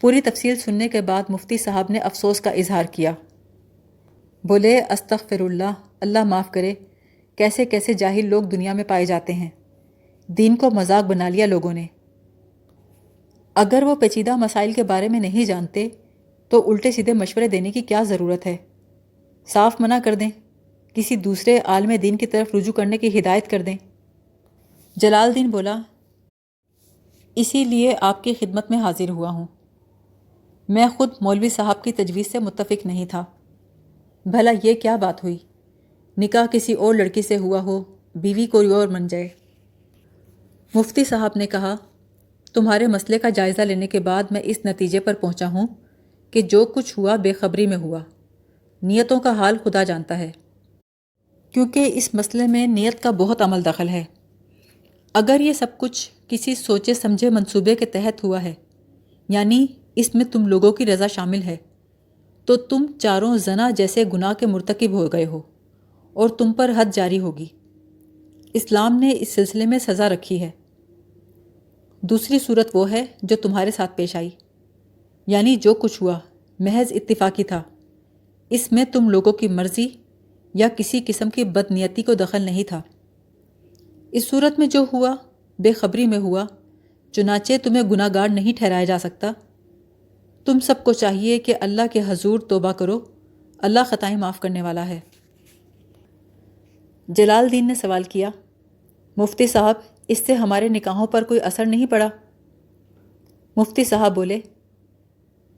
پوری تفصیل سننے کے بعد مفتی صاحب نے افسوس کا اظہار کیا۔ بولے، استغفر اللہ، اللہ معاف کرے، کیسے کیسے جاہل لوگ دنیا میں پائے جاتے ہیں، دین کو مذاق بنا لیا لوگوں نے۔ اگر وہ پیچیدہ مسائل کے بارے میں نہیں جانتے تو الٹے سیدھے مشورے دینے کی کیا ضرورت ہے؟ صاف منع کر دیں، کسی دوسرے عالم دین کی طرف رجوع کرنے کی ہدایت کر دیں۔ جلال الدین بولا، اسی لیے آپ کی خدمت میں حاضر ہوا ہوں۔ میں خود مولوی صاحب کی تجویز سے متفق نہیں تھا۔ بھلا یہ کیا بات ہوئی؟ نکاح کسی اور لڑکی سے ہوا ہو، بیوی کوئی اور بن جائے۔ مفتی صاحب نے کہا، تمہارے مسئلے کا جائزہ لینے کے بعد میں اس نتیجے پر پہنچا ہوں کہ جو کچھ ہوا بے خبری میں ہوا، نیتوں کا حال خدا جانتا ہے، کیونکہ اس مسئلے میں نیت کا بہت عمل دخل ہے۔ اگر یہ سب کچھ کسی سوچے سمجھے منصوبے کے تحت ہوا ہے، یعنی اس میں تم لوگوں کی رضا شامل ہے، تو تم چاروں زنا جیسے گناہ کے مرتکب ہو گئے ہو اور تم پر حد جاری ہوگی۔ اسلام نے اس سلسلے میں سزا رکھی ہے۔ دوسری صورت وہ ہے جو تمہارے ساتھ پیش آئی، یعنی جو کچھ ہوا محض اتفاقی تھا، اس میں تم لوگوں کی مرضی یا کسی قسم کی بدنیتی کو دخل نہیں تھا۔ اس صورت میں جو ہوا بے خبری میں ہوا، چنانچہ تمہیں گناہ گار نہیں ٹھہرایا جا سکتا۔ تم سب کو چاہیے کہ اللہ کے حضور توبہ کرو، اللہ خطائیں معاف کرنے والا ہے۔ جلال الدین نے سوال کیا، مفتی صاحب، اس سے ہمارے نکاحوں پر کوئی اثر نہیں پڑا؟ مفتی صاحب بولے،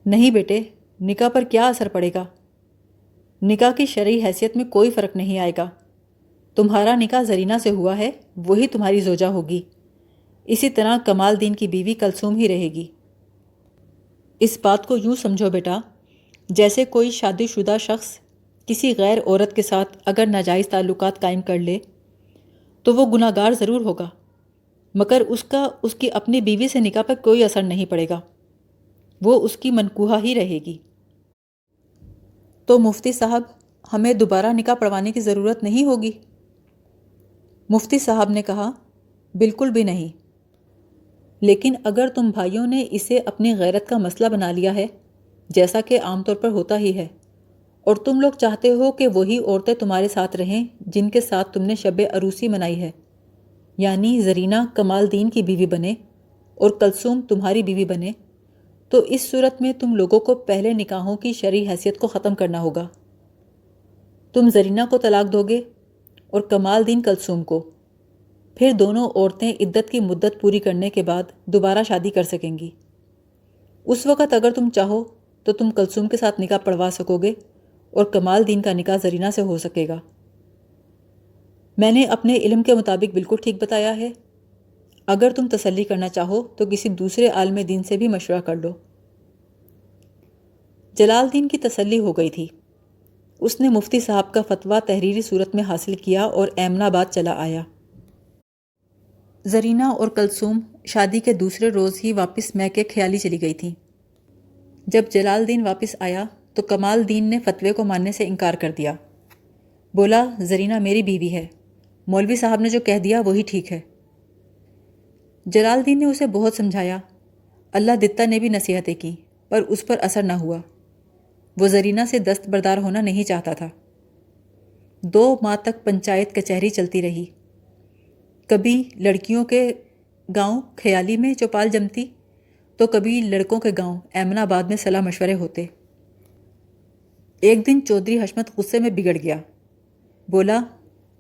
نہیں بیٹے، نکاح پر کیا اثر پڑے گا؟ نکاح کی شرعی حیثیت میں کوئی فرق نہیں آئے گا۔ تمہارا نکاح زرینہ سے ہوا ہے، وہی تمہاری زوجہ ہوگی۔ اسی طرح کمال الدین کی بیوی کلثوم ہی رہے گی۔ اس بات کو یوں سمجھو بیٹا، جیسے کوئی شادی شدہ شخص کسی غیر عورت کے ساتھ اگر ناجائز تعلقات قائم کر لے تو وہ گناہ گار ضرور ہوگا، مگر اس کی اپنی بیوی سے نکاح پر کوئی اثر نہیں پڑے گا، وہ اس کی منکوحہ ہی رہے گی۔ تو مفتی صاحب، ہمیں دوبارہ نکاح پڑھوانے کی ضرورت نہیں ہوگی؟ مفتی صاحب نے کہا، بالکل بھی نہیں، لیکن اگر تم بھائیوں نے اسے اپنی غیرت کا مسئلہ بنا لیا ہے، جیسا کہ عام طور پر ہوتا ہی ہے، اور تم لوگ چاہتے ہو کہ وہی عورتیں تمہارے ساتھ رہیں جن کے ساتھ تم نے شب عروسی منائی ہے، یعنی زرینہ کمال الدین کی بیوی بنے اور کلثوم تمہاری بیوی بنے، تو اس صورت میں تم لوگوں کو پہلے نکاحوں کی شرعی حیثیت کو ختم کرنا ہوگا۔ تم زرینہ کو طلاق دو گے اور کمال الدین کلثوم کو، پھر دونوں عورتیں عدت کی مدت پوری کرنے کے بعد دوبارہ شادی کر سکیں گی۔ اس وقت اگر تم چاہو تو تم کلثوم کے ساتھ نکاح پڑھوا سکو گے اور کمال الدین کا نکاح زرینہ سے ہو سکے گا۔ میں نے اپنے علم کے مطابق بالکل ٹھیک بتایا ہے۔ اگر تم تسلی کرنا چاہو تو کسی دوسرے عالم دین سے بھی مشورہ کر لو۔ جلال الدین کی تسلی ہو گئی تھی۔ اس نے مفتی صاحب کا فتویٰ تحریری صورت میں حاصل کیا اور ایمن آباد چلا آیا۔ زرینہ اور کلثوم شادی کے دوسرے روز ہی واپس میکے خیالی چلی گئی تھیں۔ جب جلال الدین واپس آیا تو کمال الدین نے فتوے کو ماننے سے انکار کر دیا۔ بولا، زرینہ میری بیوی ہے، مولوی صاحب نے جو کہہ دیا وہی ٹھیک ہے۔ جلال الدین نے اسے بہت سمجھایا، اللہ دتہ نے بھی نصیحتیں کی، پر اس پر اثر نہ ہوا۔ وہ زرینہ سے دستبردار ہونا نہیں چاہتا تھا۔ 2 ماہ تک پنچایت کچہری چلتی رہی۔ کبھی لڑکیوں کے گاؤں خیالی میں چوپال جمتی تو کبھی لڑکوں کے گاؤں ایمن آباد میں صلاح مشورے ہوتے۔ ایک دن چودھری حشمت غصے میں بگڑ گیا، بولا،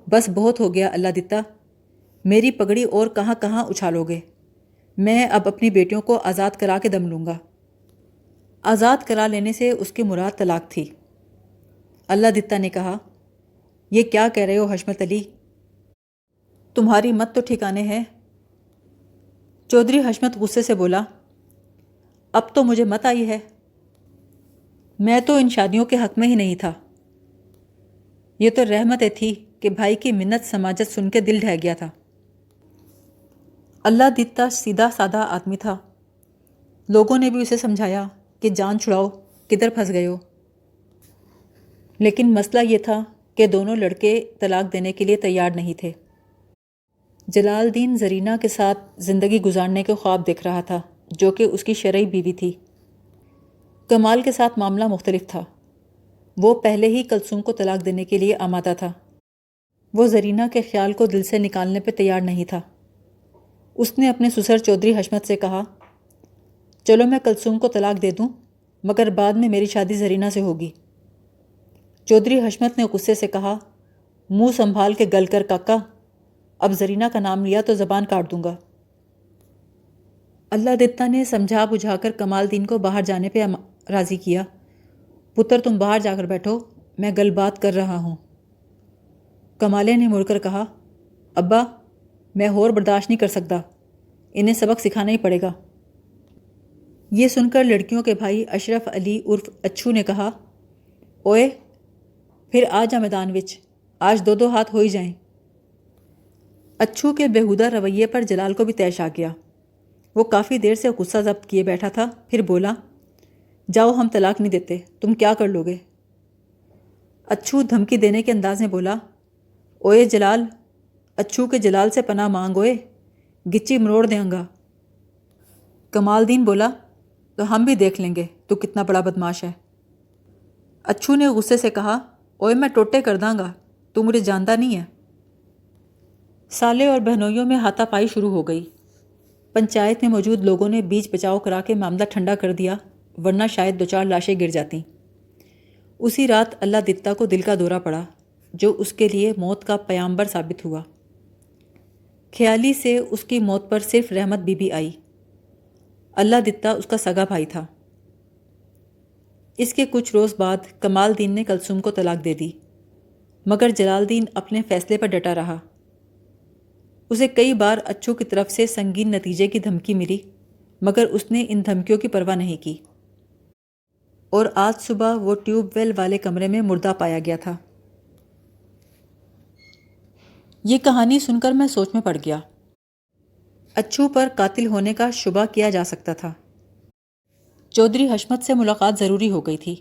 بس بہت ہو گیا اللہ دتا، میری پگڑی اور کہاں کہاں اچھالو گے، میں اب اپنی بیٹیوں کو آزاد کرا کے دم لوں گا۔ آزاد کرا لینے سے اس کی مراد طلاق تھی۔ اللہ دتا نے کہا، یہ کیا کہہ رہے ہو حشمت علی، تمہاری مت تو ٹھکانے ہے۔ چودھری حشمت غصے سے بولا، اب تو مجھے مت آئی ہے، میں تو ان شادیوں کے حق میں ہی نہیں تھا۔ یہ تو رحمتیں تھی کہ بھائی کی منت سماجت سن کے دل ڈھہ گیا تھا۔ اللہ دتا سیدھا سادہ آدمی تھا، لوگوں نے بھی اسے سمجھایا کہ جان چھڑاؤ، کدھر پھنس گئے ہو، لیکن مسئلہ یہ تھا کہ دونوں لڑکے طلاق دینے کے لیے تیار نہیں تھے۔ جلال الدین زرینہ کے ساتھ زندگی گزارنے کے خواب دیکھ رہا تھا، جو کہ اس کی شرعی بیوی تھی۔ کمال کے ساتھ معاملہ مختلف تھا، وہ پہلے ہی کلثوم کو طلاق دینے کے لیے آمادہ تھا۔ وہ زرینہ کے خیال کو دل سے نکالنے پہ تیار نہیں تھا۔ اس نے اپنے سسر چودھری حشمت سے کہا، چلو میں کلثوم کو طلاق دے دوں، مگر بعد میں میری شادی زرینہ سے ہوگی۔ چودھری حشمت نے غصے سے کہا، منہ سنبھال کے گل کر کاکا، اب زرینہ کا نام لیا تو زبان کاٹ دوں گا۔ اللہ دتا نے سمجھا بجھا کر کمال دین کو باہر جانے پہ راضی کیا۔ پتر تم باہر جا کر بیٹھو، میں گل بات کر رہا ہوں۔ کمالے نے مڑ کر کہا، ابا میں اور برداشت نہیں کر سکتا، انہیں سبق سکھانا ہی پڑے گا۔ یہ سن کر لڑکیوں کے بھائی اشرف علی عرف اچھو نے کہا، اوئے پھر آ جا میدان وچ، آج دو دو ہاتھ ہو ہی جائیں۔ اچھو کے بےہودہ رویے پر جلال کو بھی طیش آ گیا۔ وہ کافی دیر سے غصہ ضبط کیے بیٹھا تھا، پھر بولا، جاؤ ہم طلاق نہیں دیتے، تم کیا کر لو گے؟ اچھو دھمکی دینے کے انداز میں بولا، اوئے جلال، اچھو کے جلال سے پناہ مانگ، اوئے گچی مروڑ دیں گا۔ کمال دین بولا، تو ہم بھی دیکھ لیں گے تو کتنا بڑا بدماش ہے۔ اچھو نے غصے سے کہا، اوئے میں ٹوٹے کر داں گا، تو مجھے جانتا نہیں ہے۔ سالے اور بہنوئیوں میں ہاتھا پائی شروع ہو گئی۔ پنچایت میں موجود لوگوں نے بیچ بچاؤ کرا کے معاملہ ٹھنڈا کر دیا، ورنہ شاید دو چار لاشیں گر جاتیں۔ اسی رات اللہ دتا کو دل کا دورہ پڑا، جو اس کے لیے موت کا پیامبر ثابت ہوا۔ خیالی سے اس کی موت پر صرف رحمت بی بی آئی۔ اللہ دتا اس کا سگا بھائی تھا۔ اس کے کچھ روز بعد کمال دین نے کلثوم کو طلاق دے دی، مگر جلال الدین اپنے فیصلے پر ڈٹا رہا۔ اسے کئی بار اچھو کی طرف سے سنگین نتیجے کی دھمکی ملی، مگر اس نے ان دھمکیوں کی پرواہ نہیں کی، اور آج صبح وہ ٹیوب ویل والے کمرے میں مردہ پایا گیا تھا۔ یہ کہانی سن کر میں سوچ میں پڑ گیا۔ اچھو پر قاتل ہونے کا شبہ کیا جا سکتا تھا۔ چودھری حشمت سے ملاقات ضروری ہو گئی تھی،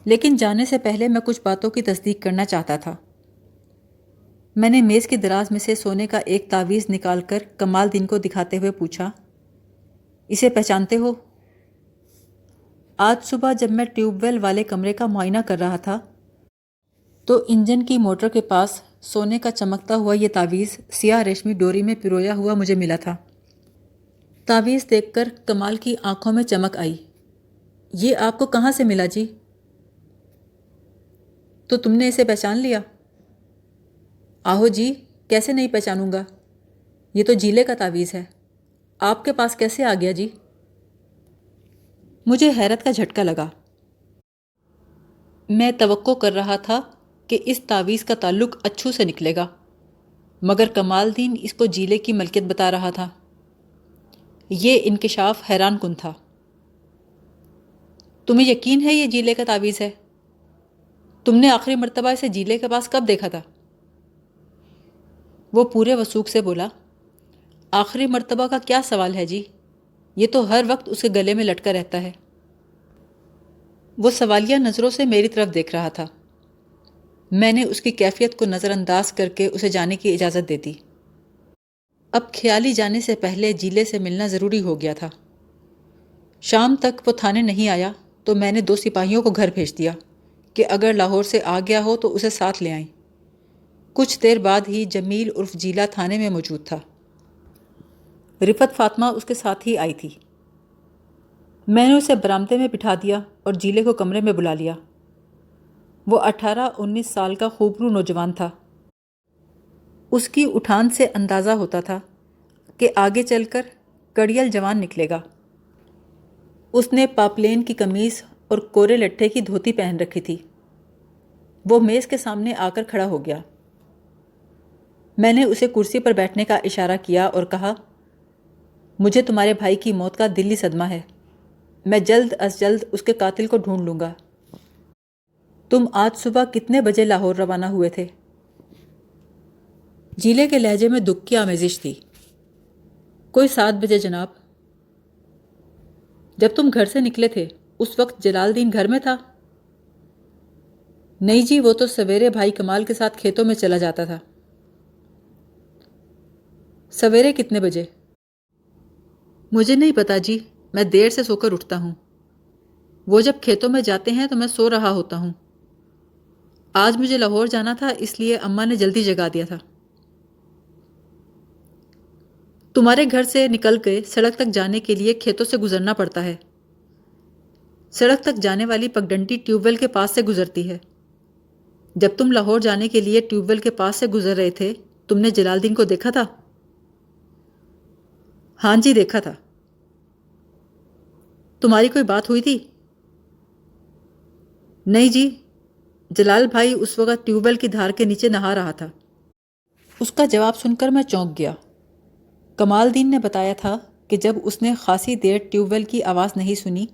لیکن جانے سے پہلے میں کچھ باتوں کی تصدیق کرنا چاہتا تھا۔ میں نے میز کی دراز میں سے سونے کا ایک تعویذ نکال کر کمال دین کو دکھاتے ہوئے پوچھا، اسے پہچانتے ہو؟ آج صبح جب میں ٹیوب ویل والے کمرے کا معائنہ کر رہا تھا تو انجن کی موٹر کے پاس سونے کا چمکتا ہوا یہ تعویذ سیاہ ریشمی ڈوری میں پرویا ہوا مجھے ملا تھا۔ تعویذ دیکھ کر کمال کی آنکھوں میں چمک آئی۔ یہ آپ کو کہاں سے ملا جی؟ تو تم نے اسے پہچان لیا؟ آہو جی، کیسے نہیں پہچانوں گا، یہ تو جیلے کا تعویذ ہے، آپ کے پاس کیسے آ گیا جی؟ مجھے حیرت کا جھٹکا لگا۔ میں توقع کر رہا تھا کہ اس تعویذ کا تعلق اچھو سے نکلے گا، مگر کمال دین اس کو جیلے کی ملکیت بتا رہا تھا۔ یہ انکشاف حیران کن تھا۔ تمہیں یقین ہے یہ جیلے کا تعویذ ہے؟ تم نے آخری مرتبہ اسے جیلے کے پاس کب دیکھا تھا؟ وہ پورے وثوق سے بولا، آخری مرتبہ کا کیا سوال ہے جی، یہ تو ہر وقت اس کے گلے میں لٹکا رہتا ہے۔ وہ سوالیہ نظروں سے میری طرف دیکھ رہا تھا۔ میں نے اس کی کیفیت کو نظر انداز کر کے اسے جانے کی اجازت دے دی۔ اب خیالی جانے سے پہلے جیلے سے ملنا ضروری ہو گیا تھا۔ شام تک وہ تھانے نہیں آیا تو میں نے 2 سپاہیوں کو گھر بھیج دیا کہ اگر لاہور سے آ گیا ہو تو اسے ساتھ لے آئیں۔ کچھ دیر بعد ہی جمیل عرف جیلا تھانے میں موجود تھا۔ رفت فاطمہ اس کے ساتھ ہی آئی تھی۔ میں نے اسے برآمدے میں بٹھا دیا اور جیلے کو کمرے میں بلا لیا۔ وہ 18-19 سال کا خوبرو نوجوان تھا۔ اس کی اٹھان سے اندازہ ہوتا تھا کہ آگے چل کر کڑیل جوان نکلے گا۔ اس نے پاپلین کی قمیص اور کورے لٹھے کی دھوتی پہن رکھی تھی۔ وہ میز کے سامنے آ کر کھڑا ہو گیا۔ میں نے اسے کرسی پر بیٹھنے کا اشارہ کیا اور کہا، مجھے تمہارے بھائی کی موت کا دلی صدمہ ہے۔ میں جلد از جلد اس کے قاتل کو ڈھونڈ لوں گا۔ تم آج صبح کتنے بجے لاہور روانہ ہوئے تھے؟ جیلے کے لہجے میں دکھ کی آمیزش تھی۔ کوئی 7 بجے جناب۔ جب تم گھر سے نکلے تھے اس وقت جلال دین گھر میں تھا؟ نہیں جی، وہ تو سویرے بھائی کمال کے ساتھ کھیتوں میں چلا جاتا تھا۔ سویرے کتنے بجے؟ مجھے نہیں پتا جی، میں دیر سے سو کر اٹھتا ہوں۔ وہ جب کھیتوں میں جاتے ہیں تو میں سو رہا ہوتا ہوں۔ آج مجھے لاہور جانا تھا، اس لیے اماں نے جلدی جگا دیا تھا۔ تمہارے گھر سے نکل کے سڑک تک جانے کے لیے کھیتوں سے گزرنا پڑتا ہے۔ سڑک تک جانے والی پگڈنڈی ٹیوب ویل کے پاس سے گزرتی ہے۔ جب تم لاہور جانے کے لیے ٹیوب ویل کے پاس سے گزر رہے تھے، تم نے جلال دین کو دیکھا تھا؟ ہاں جی، دیکھا تھا۔ تمہاری کوئی بات ہوئی تھی؟ نہیں جی، جلال بھائی اس وقت ٹیوب ویل کی دھار کے نیچے نہا رہا تھا۔ اس کا جواب سن کر میں چونک گیا۔ کمال دین نے بتایا تھا کہ جب اس نے خاصی دیر ٹیوب ویل کی آواز نہیں سنی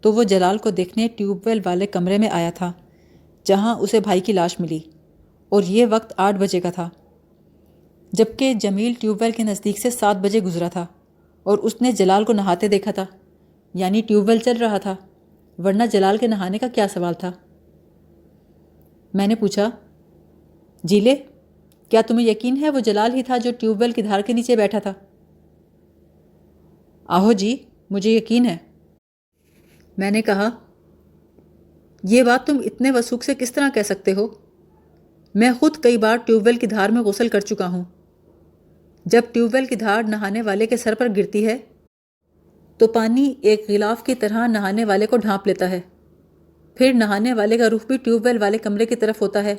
تو وہ جلال کو دیکھنے ٹیوب ویل والے کمرے میں آیا تھا جہاں اسے بھائی کی لاش ملی، اور یہ وقت 8 بجے کا تھا، جبکہ جمیل ٹیوب ویل کے نزدیک سے 7 بجے گزرا تھا اور اس نے جلال کو نہاتے دیکھا تھا، یعنی ٹیوب ویل چل رہا تھا، ورنہ جلال کے نہانے کا کیا سوال تھا؟ میں نے پوچھا، جیلے، کیا تمہیں یقین ہے وہ جلال ہی تھا جو ٹیوب ویل کی دھار کے نیچے بیٹھا تھا؟ آہو جی، مجھے یقین ہے۔ میں نے کہا، یہ بات تم اتنے وثوق سے کس طرح کہہ سکتے ہو؟ میں خود کئی بار ٹیوب ویل کی دھار میں غسل کر چکا ہوں۔ جب ٹیوب ویل کی دھار نہانے والے کے سر پر گرتی ہے تو پانی ایک غلاف کی طرح نہانے والے کو ڈھانپ لیتا ہے، پھر نہانے والے کا رخ بھی ٹیوب ویل والے کمرے کی طرف ہوتا ہے،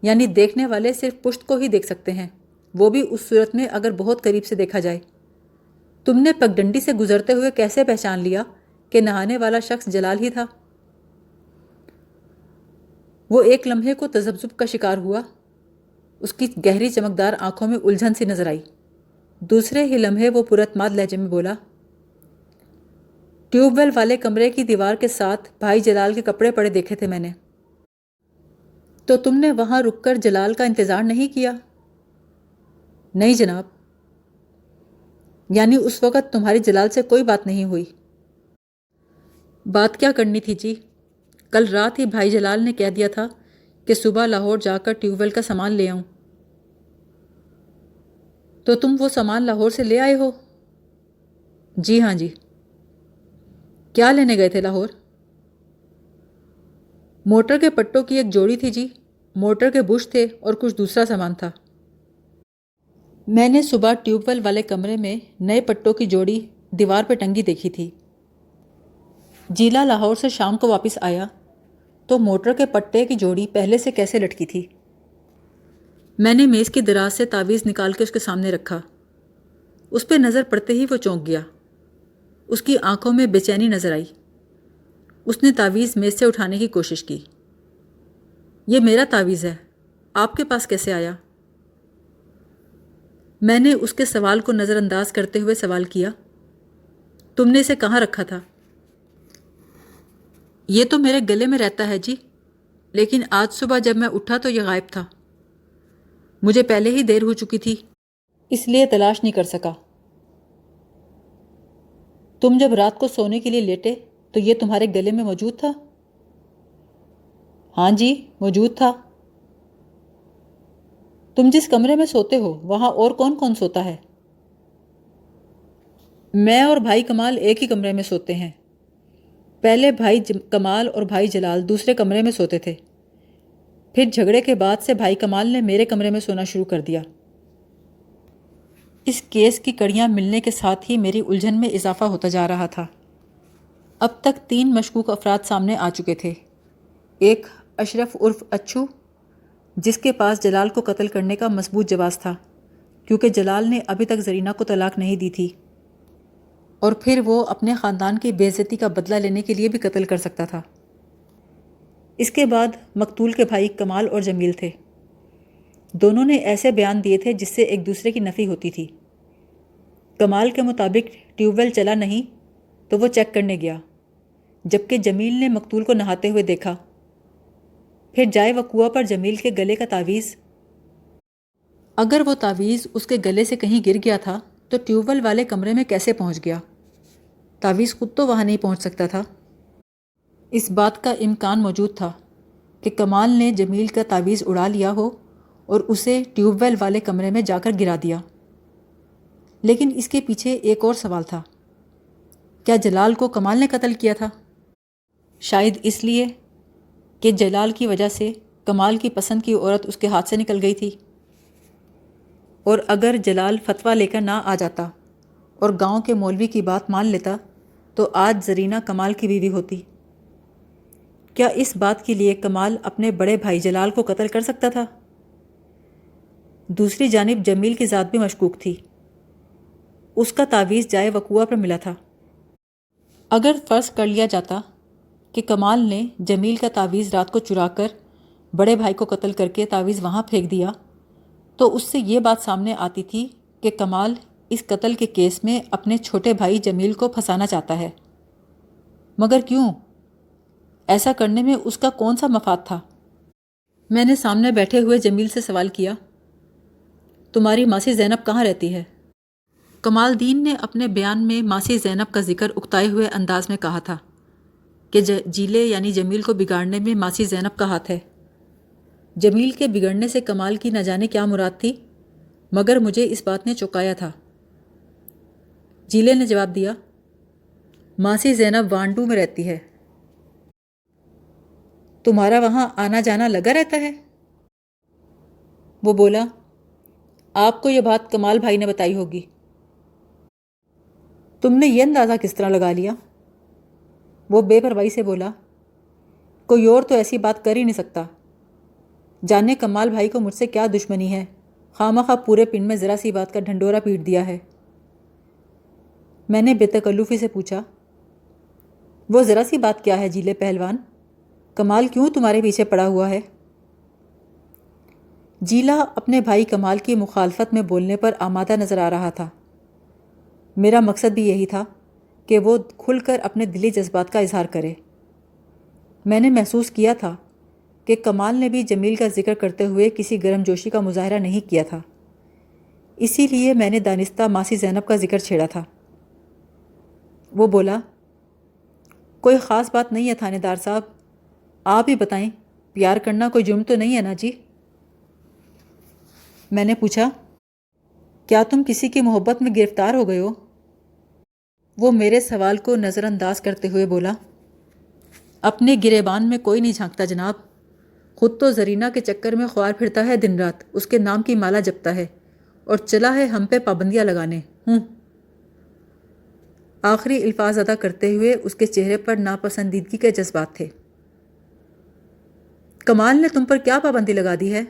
یعنی دیکھنے والے صرف پشت کو ہی دیکھ سکتے ہیں، وہ بھی اس صورت میں اگر بہت قریب سے دیکھا جائے۔ تم نے پگڈنڈی سے گزرتے ہوئے کیسے پہچان لیا کہ نہانے والا شخص جلال ہی تھا؟ وہ ایک لمحے کو تذبذب کا شکار ہوا۔ اس کی گہری چمکدار آنکھوں میں الجھن سی نظر آئی۔ دوسرے ہی لمحے وہ پراعتماد لہجے میں بولا، ٹیوب ویل والے کمرے کی دیوار کے ساتھ بھائی جلال کے کپڑے پڑے دیکھے تھے میں نے۔ تو تم نے وہاں رک کر جلال کا انتظار نہیں کیا؟ نہیں جناب۔ یعنی اس وقت تمہاری جلال سے کوئی بات نہیں ہوئی؟ بات کیا کرنی تھی جی، کل رات ہی بھائی جلال نے کہہ دیا تھا کہ صبح لاہور جا کر ٹیوب ویل کا سامان لے آؤں۔ تو تم وہ سامان لاہور سے لے آئے ہو؟ جی ہاں جی۔ کیا لینے گئے تھے لاہور؟ موٹر کے پٹوں کی ایک جوڑی تھی جی، موٹر کے بش تھے اور کچھ دوسرا سامان تھا۔ میں نے صبح ٹیوب ویل والے کمرے میں نئے پٹوں کی جوڑی دیوار پہ ٹنگی دیکھی تھی۔ جیلا لاہور سے شام کو واپس آیا تو موٹر کے پٹے کی جوڑی پہلے سے کیسے لٹکی تھی؟ میں نے میز کی دراز سے تعویذ نکال کے اس کے سامنے رکھا۔ اس پہ نظر پڑتے ہی وہ چونک گیا۔ اس کی آنکھوں میں بے چینی نظر آئی۔ اس نے تعویذ میز سے اٹھانے کی کوشش کی۔ یہ میرا تعویذ ہے، آپ کے پاس کیسے آیا؟ میں نے اس کے سوال کو نظر انداز کرتے ہوئے سوال کیا، تم نے اسے کہاں رکھا تھا؟ یہ تو میرے گلے میں رہتا ہے جی، لیکن آج صبح جب میں اٹھا تو یہ غائب تھا۔ مجھے پہلے ہی دیر ہو چکی تھی، اس لیے تلاش نہیں کر سکا۔ تم جب رات کو سونے کے لیے لیٹے تو یہ تمہارے گلے میں موجود تھا؟ ہاں جی، موجود تھا۔ تم جس کمرے میں سوتے ہو وہاں اور کون کون سوتا ہے؟ میں اور بھائی کمال ایک ہی کمرے میں سوتے ہیں۔ پہلے بھائی کمال اور بھائی جلال دوسرے کمرے میں سوتے تھے، پھر جھگڑے کے بعد سے بھائی کمال نے میرے کمرے میں سونا شروع کر دیا۔ اس کیس کی کڑیاں ملنے کے ساتھ ہی میری الجھن میں اضافہ ہوتا جا رہا تھا۔ اب تک 3 مشکوک افراد سامنے آ چکے تھے۔ ایک اشرف عرف اچھو، جس کے پاس جلال کو قتل کرنے کا مثبوت جواز تھا، کیونکہ جلال نے ابھی تک زرینہ کو طلاق نہیں دی تھی، اور پھر وہ اپنے خاندان کی بے عزتی کا بدلہ لینے کے لیے بھی قتل کر سکتا تھا۔ اس کے بعد مقتول کے بھائی کمال اور جمیل تھے۔ دونوں نے ایسے بیان دیے تھے جس سے ایک دوسرے کی نفی ہوتی تھی۔ کمال کے مطابق ٹیوب ویل چلا نہیں تو وہ چیک کرنے گیا، جبکہ جمیل نے مقتول کو نہاتے ہوئے دیکھا۔ پھر جائے وقوعہ پر جمیل کے گلے کا تعویذ، اگر وہ تعویذ اس کے گلے سے کہیں گر گیا تھا تو ٹیوب ویل والے کمرے میں کیسے پہنچ گیا؟ تعویذ خود تو وہاں نہیں پہنچ سکتا تھا۔ اس بات کا امکان موجود تھا کہ کمال نے جمیل کا تعویذ اڑا لیا ہو اور اسے ٹیوب ویل والے کمرے میں جا کر گرا دیا۔ لیکن اس کے پیچھے ایک اور سوال تھا، کیا جلال کو کمال نے قتل کیا تھا؟ شاید اس لیے کہ جلال کی وجہ سے کمال کی پسند کی عورت اس کے ہاتھ سے نکل گئی تھی، اور اگر جلال فتویٰ لے کر نہ آ جاتا اور گاؤں کے مولوی کی بات مان لیتا تو آج زرینہ کمال کی بیوی ہوتی۔ کیا اس بات کے لیے کمال اپنے بڑے بھائی جلال کو قتل کر سکتا تھا؟ دوسری جانب جمیل کی ذات بھی مشکوک تھی۔ اس کا تعویذ جائے وقوعہ پر ملا تھا۔ اگر فرض کر لیا جاتا کہ کمال نے جمیل کا تعویذ رات کو چرا کر بڑے بھائی کو قتل کر کے تعویذ وہاں پھینک دیا تو اس سے یہ بات سامنے آتی تھی کہ کمال اس قتل کے کیس میں اپنے چھوٹے بھائی جمیل کو پھنسانا چاہتا ہے۔ مگر کیوں؟ ایسا کرنے میں اس کا کون سا مفاد تھا؟ میں نے سامنے بیٹھے ہوئے جمیل سے سوال کیا، تمہاری ماسی زینب کہاں رہتی ہے؟ کمال دین نے اپنے بیان میں ماسی زینب کا ذکر اکتائے ہوئے انداز میں کہا تھا کہ جیلے یعنی جمیل کو بگاڑنے میں ماسی زینب کا ہاتھ ہے۔ جمیل کے بگڑنے سے کمال کی نہ جانے کیا مراد تھی، مگر مجھے اس بات نے چونکایا تھا۔ جیلے نے جواب دیا، ماسی زینب وانڈو میں رہتی ہے۔ تمہارا وہاں آنا جانا لگا رہتا ہے؟ وہ بولا، آپ کو یہ بات کمال بھائی نے بتائی ہوگی۔ تم نے یہ اندازہ کس طرح لگا لیا؟ وہ بے پرواہی سے بولا، کوئی اور تو ایسی بات کر ہی نہیں سکتا۔ جانے کمال بھائی کو مجھ سے کیا دشمنی ہے، خواہ مخواہ پورے پنڈ میں ذرا سی بات کا ڈھنڈورا پیٹ دیا ہے۔ میں نے بے تکلفی سے پوچھا، وہ ذرا سی بات کیا ہے جیلے پہلوان؟ کمال کیوں تمہارے پیچھے پڑا ہوا ہے؟ جیلا اپنے بھائی کمال کی مخالفت میں بولنے پر آمادہ نظر آ رہا تھا۔ میرا مقصد بھی یہی تھا کہ وہ کھل کر اپنے دلی جذبات کا اظہار کرے۔ میں نے محسوس کیا تھا کہ کمال نے بھی جمیل کا ذکر کرتے ہوئے کسی گرم جوشی کا مظاہرہ نہیں کیا تھا، اسی لیے میں نے دانستہ ماسی زینب کا ذکر چھیڑا تھا۔ وہ بولا، کوئی خاص بات نہیں ہے تھانے دار صاحب، آپ ہی بتائیں، پیار کرنا کوئی جرم تو نہیں ہے نا جی؟ میں نے پوچھا، کیا تم کسی کی محبت میں گرفتار ہو گئے ہو؟ وہ میرے سوال کو نظر انداز کرتے ہوئے بولا، اپنے گریبان میں کوئی نہیں جھانکتا جناب، خود تو زرینہ کے چکر میں خوار پھرتا ہے دن رات، اس کے نام کی مالا جپتا ہے اور چلا ہے ہم پہ پابندیاں لگانے۔ آخری الفاظ ادا کرتے ہوئے اس کے چہرے پر ناپسندیدگی کے جذبات تھے۔ کمال نے تم پر کیا پابندی لگا دی ہے؟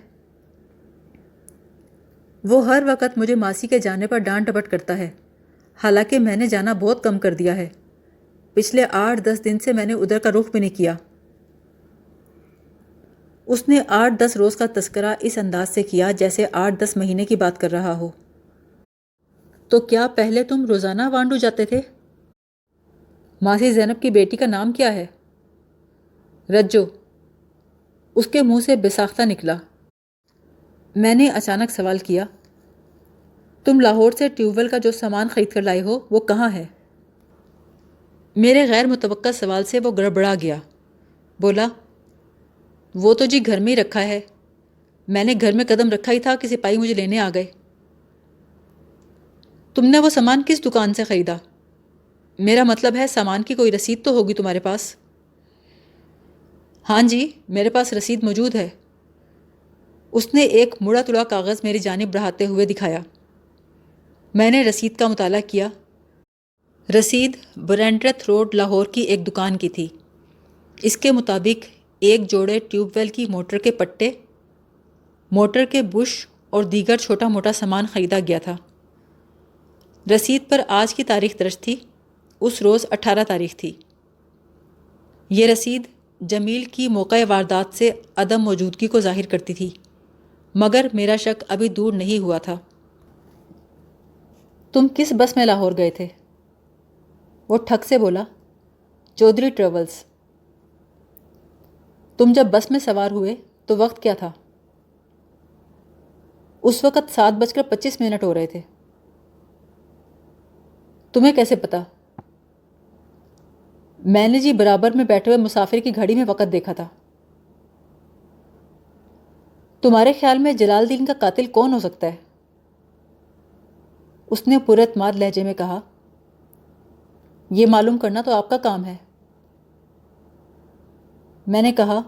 وہ ہر وقت مجھے ماسی کے جانے پر ڈانٹ ڈپٹ کرتا ہے، حالانکہ میں نے جانا بہت کم کر دیا ہے۔ پچھلے 8-10 دن سے میں نے ادھر کا رخ بھی نہیں کیا۔ اس نے 8-10 روز کا تذکرہ اس انداز سے کیا جیسے 8-10 مہینے کی بات کر رہا ہو۔ تو کیا پہلے تم روزانہ وانڈو جاتے تھے؟ ماسی زینب کی بیٹی کا نام کیا ہے؟ رجو۔ اس کے منہ سے بے ساختہ نکلا۔ میں نے اچانک سوال کیا، تم لاہور سے ٹیوب ویل کا جو سامان خرید کر لائے ہو وہ کہاں ہے؟ میرے غیر متوقع سوال سے وہ گڑبڑا گیا، بولا، وہ تو جی گھر میں ہی رکھا ہے، میں نے گھر میں قدم رکھا ہی تھا کہ سپاہی مجھے لینے آ گئے۔ تم نے وہ سامان کس دکان سے خریدا؟ میرا مطلب ہے سامان کی کوئی رسید تو ہوگی تمہارے پاس؟ ہاں جی، میرے پاس رسید موجود ہے۔ اس نے ایک مڑا تڑا کاغذ میری جانب بڑھاتے ہوئے دکھایا۔ میں نے رسید کا مطالعہ کیا۔ رسید برینڈرتھ روڈ لاہور کی ایک دکان کی تھی۔ اس کے مطابق ایک جوڑے ٹیوب ویل کی موٹر کے پٹے، موٹر کے بش اور دیگر چھوٹا موٹا سامان خریدا گیا تھا۔ رسید پر آج کی تاریخ درج تھی، اس روز 18 تاریخ تھی۔ یہ رسید جمیل کی موقع واردات سے عدم موجودگی کو ظاہر کرتی تھی، مگر میرا شک ابھی دور نہیں ہوا تھا۔ تم کس بس میں لاہور گئے تھے؟ وہ ٹھک سے بولا، چودھری ٹریولز۔ تم جب بس میں سوار ہوئے تو وقت کیا تھا؟ اس وقت 7:25 ہو رہے تھے۔ تمہیں کیسے پتا؟ میں نے جی برابر میں بیٹھے ہوئے مسافر کی گھڑی میں وقت دیکھا تھا۔ تمہارے خیال میں جلال الدین کا قاتل کون ہو سکتا ہے؟ اس نے پراعتماد لہجے میں کہا، یہ معلوم کرنا تو آپ کا کام ہے۔ میں نے کہا،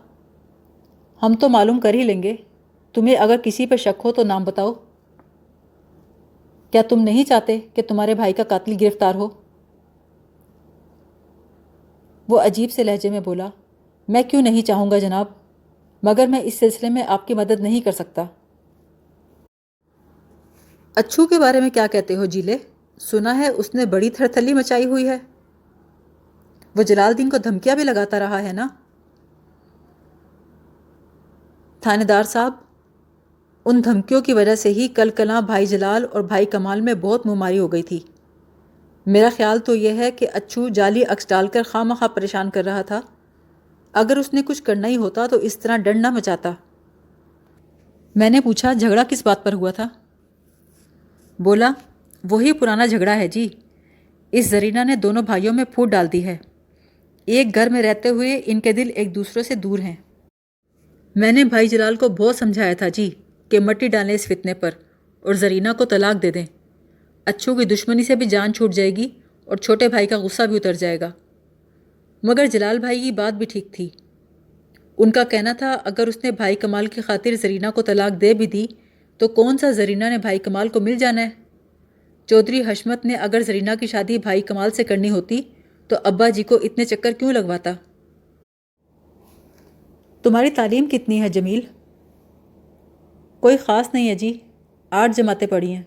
ہم تو معلوم کر ہی لیں گے، تمہیں اگر کسی پہ شک ہو تو نام بتاؤ۔ کیا تم نہیں چاہتے کہ تمہارے بھائی کا قاتل گرفتار ہو؟ وہ عجیب سے لہجے میں بولا، میں کیوں نہیں چاہوں گا جناب، مگر میں اس سلسلے میں آپ کی مدد نہیں کر سکتا۔ اچھو کے بارے میں کیا کہتے ہو جیلے؟ سنا ہے اس نے بڑی تھرتھلی مچائی ہوئی ہے۔ وہ جلال الدین کو دھمکیاں بھی لگاتا رہا ہے نا؟ تھانے دار صاحب، ان دھمکیوں کی وجہ سے ہی کل کلاں بھائی جلال اور بھائی کمال میں بہت منہ ہو گئی تھی۔ میرا خیال تو یہ ہے کہ اچھو جعلی عکس ڈال کر خواہ مخواہ پریشان کر رہا تھا۔ اگر اس نے کچھ کرنا ہی ہوتا تو اس طرح ڈنڈ نہ مچاتا۔ میں نے پوچھا، جھگڑا کس بات پر ہوا تھا؟ بولا، وہی پرانا جھگڑا ہے جی، اس زرینہ نے دونوں بھائیوں میں پھوٹ ڈال دی ہے۔ ایک گھر میں رہتے ہوئے ان کے دل ایک دوسرے سے دور ہیں۔ میں نے بھائی جلال کو بہت سمجھایا تھا جی کہ مٹی ڈالیں اس فتنے پر اور زرینہ کو طلاق دے دیں۔ اچھو کی دشمنی سے بھی جان چھوٹ جائے گی اور چھوٹے بھائی کا غصہ بھی اتر جائے گا۔ مگر جلال بھائی کی بات بھی ٹھیک تھی۔ ان کا کہنا تھا اگر اس نے بھائی کمال کی خاطر زرینہ کو طلاق دے بھی دی تو کون سا زرینہ نے بھائی کمال کو مل جانا ہے؟ چودھری حشمت نے اگر زرینہ کی شادی بھائی کمال سے کرنی ہوتی تو ابا جی کو اتنے چکر کیوں لگواتا؟ تمہاری تعلیم کتنی ہے جمیل؟ کوئی خاص نہیں ہے جی، 8 جماعتیں پڑھی ہیں۔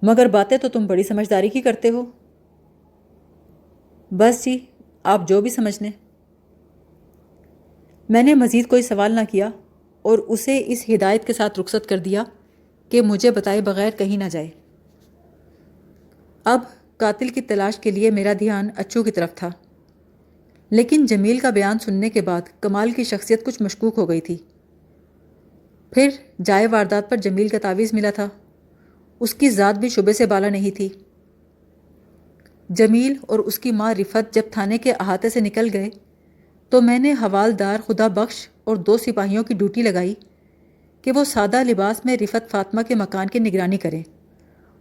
مگر باتیں تو تم بڑی سمجھداری کی کرتے ہو۔ بس جی، آپ جو بھی سمجھ لیں۔ میں نے مزید کوئی سوال نہ کیا اور اسے اس ہدایت کے ساتھ رخصت کر دیا کہ مجھے بتائے بغیر کہیں نہ جائے۔ اب قاتل کی تلاش کے لیے میرا دھیان اچھو کی طرف تھا، لیکن جمیل کا بیان سننے کے بعد کمال کی شخصیت کچھ مشکوک ہو گئی تھی۔ پھر جائے واردات پر جمیل کا تعویذ ملا تھا، اس کی ذات بھی شبے سے بالا نہیں تھی۔ جمیل اور اس کی ماں رفت جب تھانے کے احاطے سے نکل گئے تو میں نے حوالدار خدا بخش اور 2 سپاہیوں کی ڈیوٹی لگائی کہ وہ سادہ لباس میں رفت فاطمہ کے مکان کی نگرانی کریں،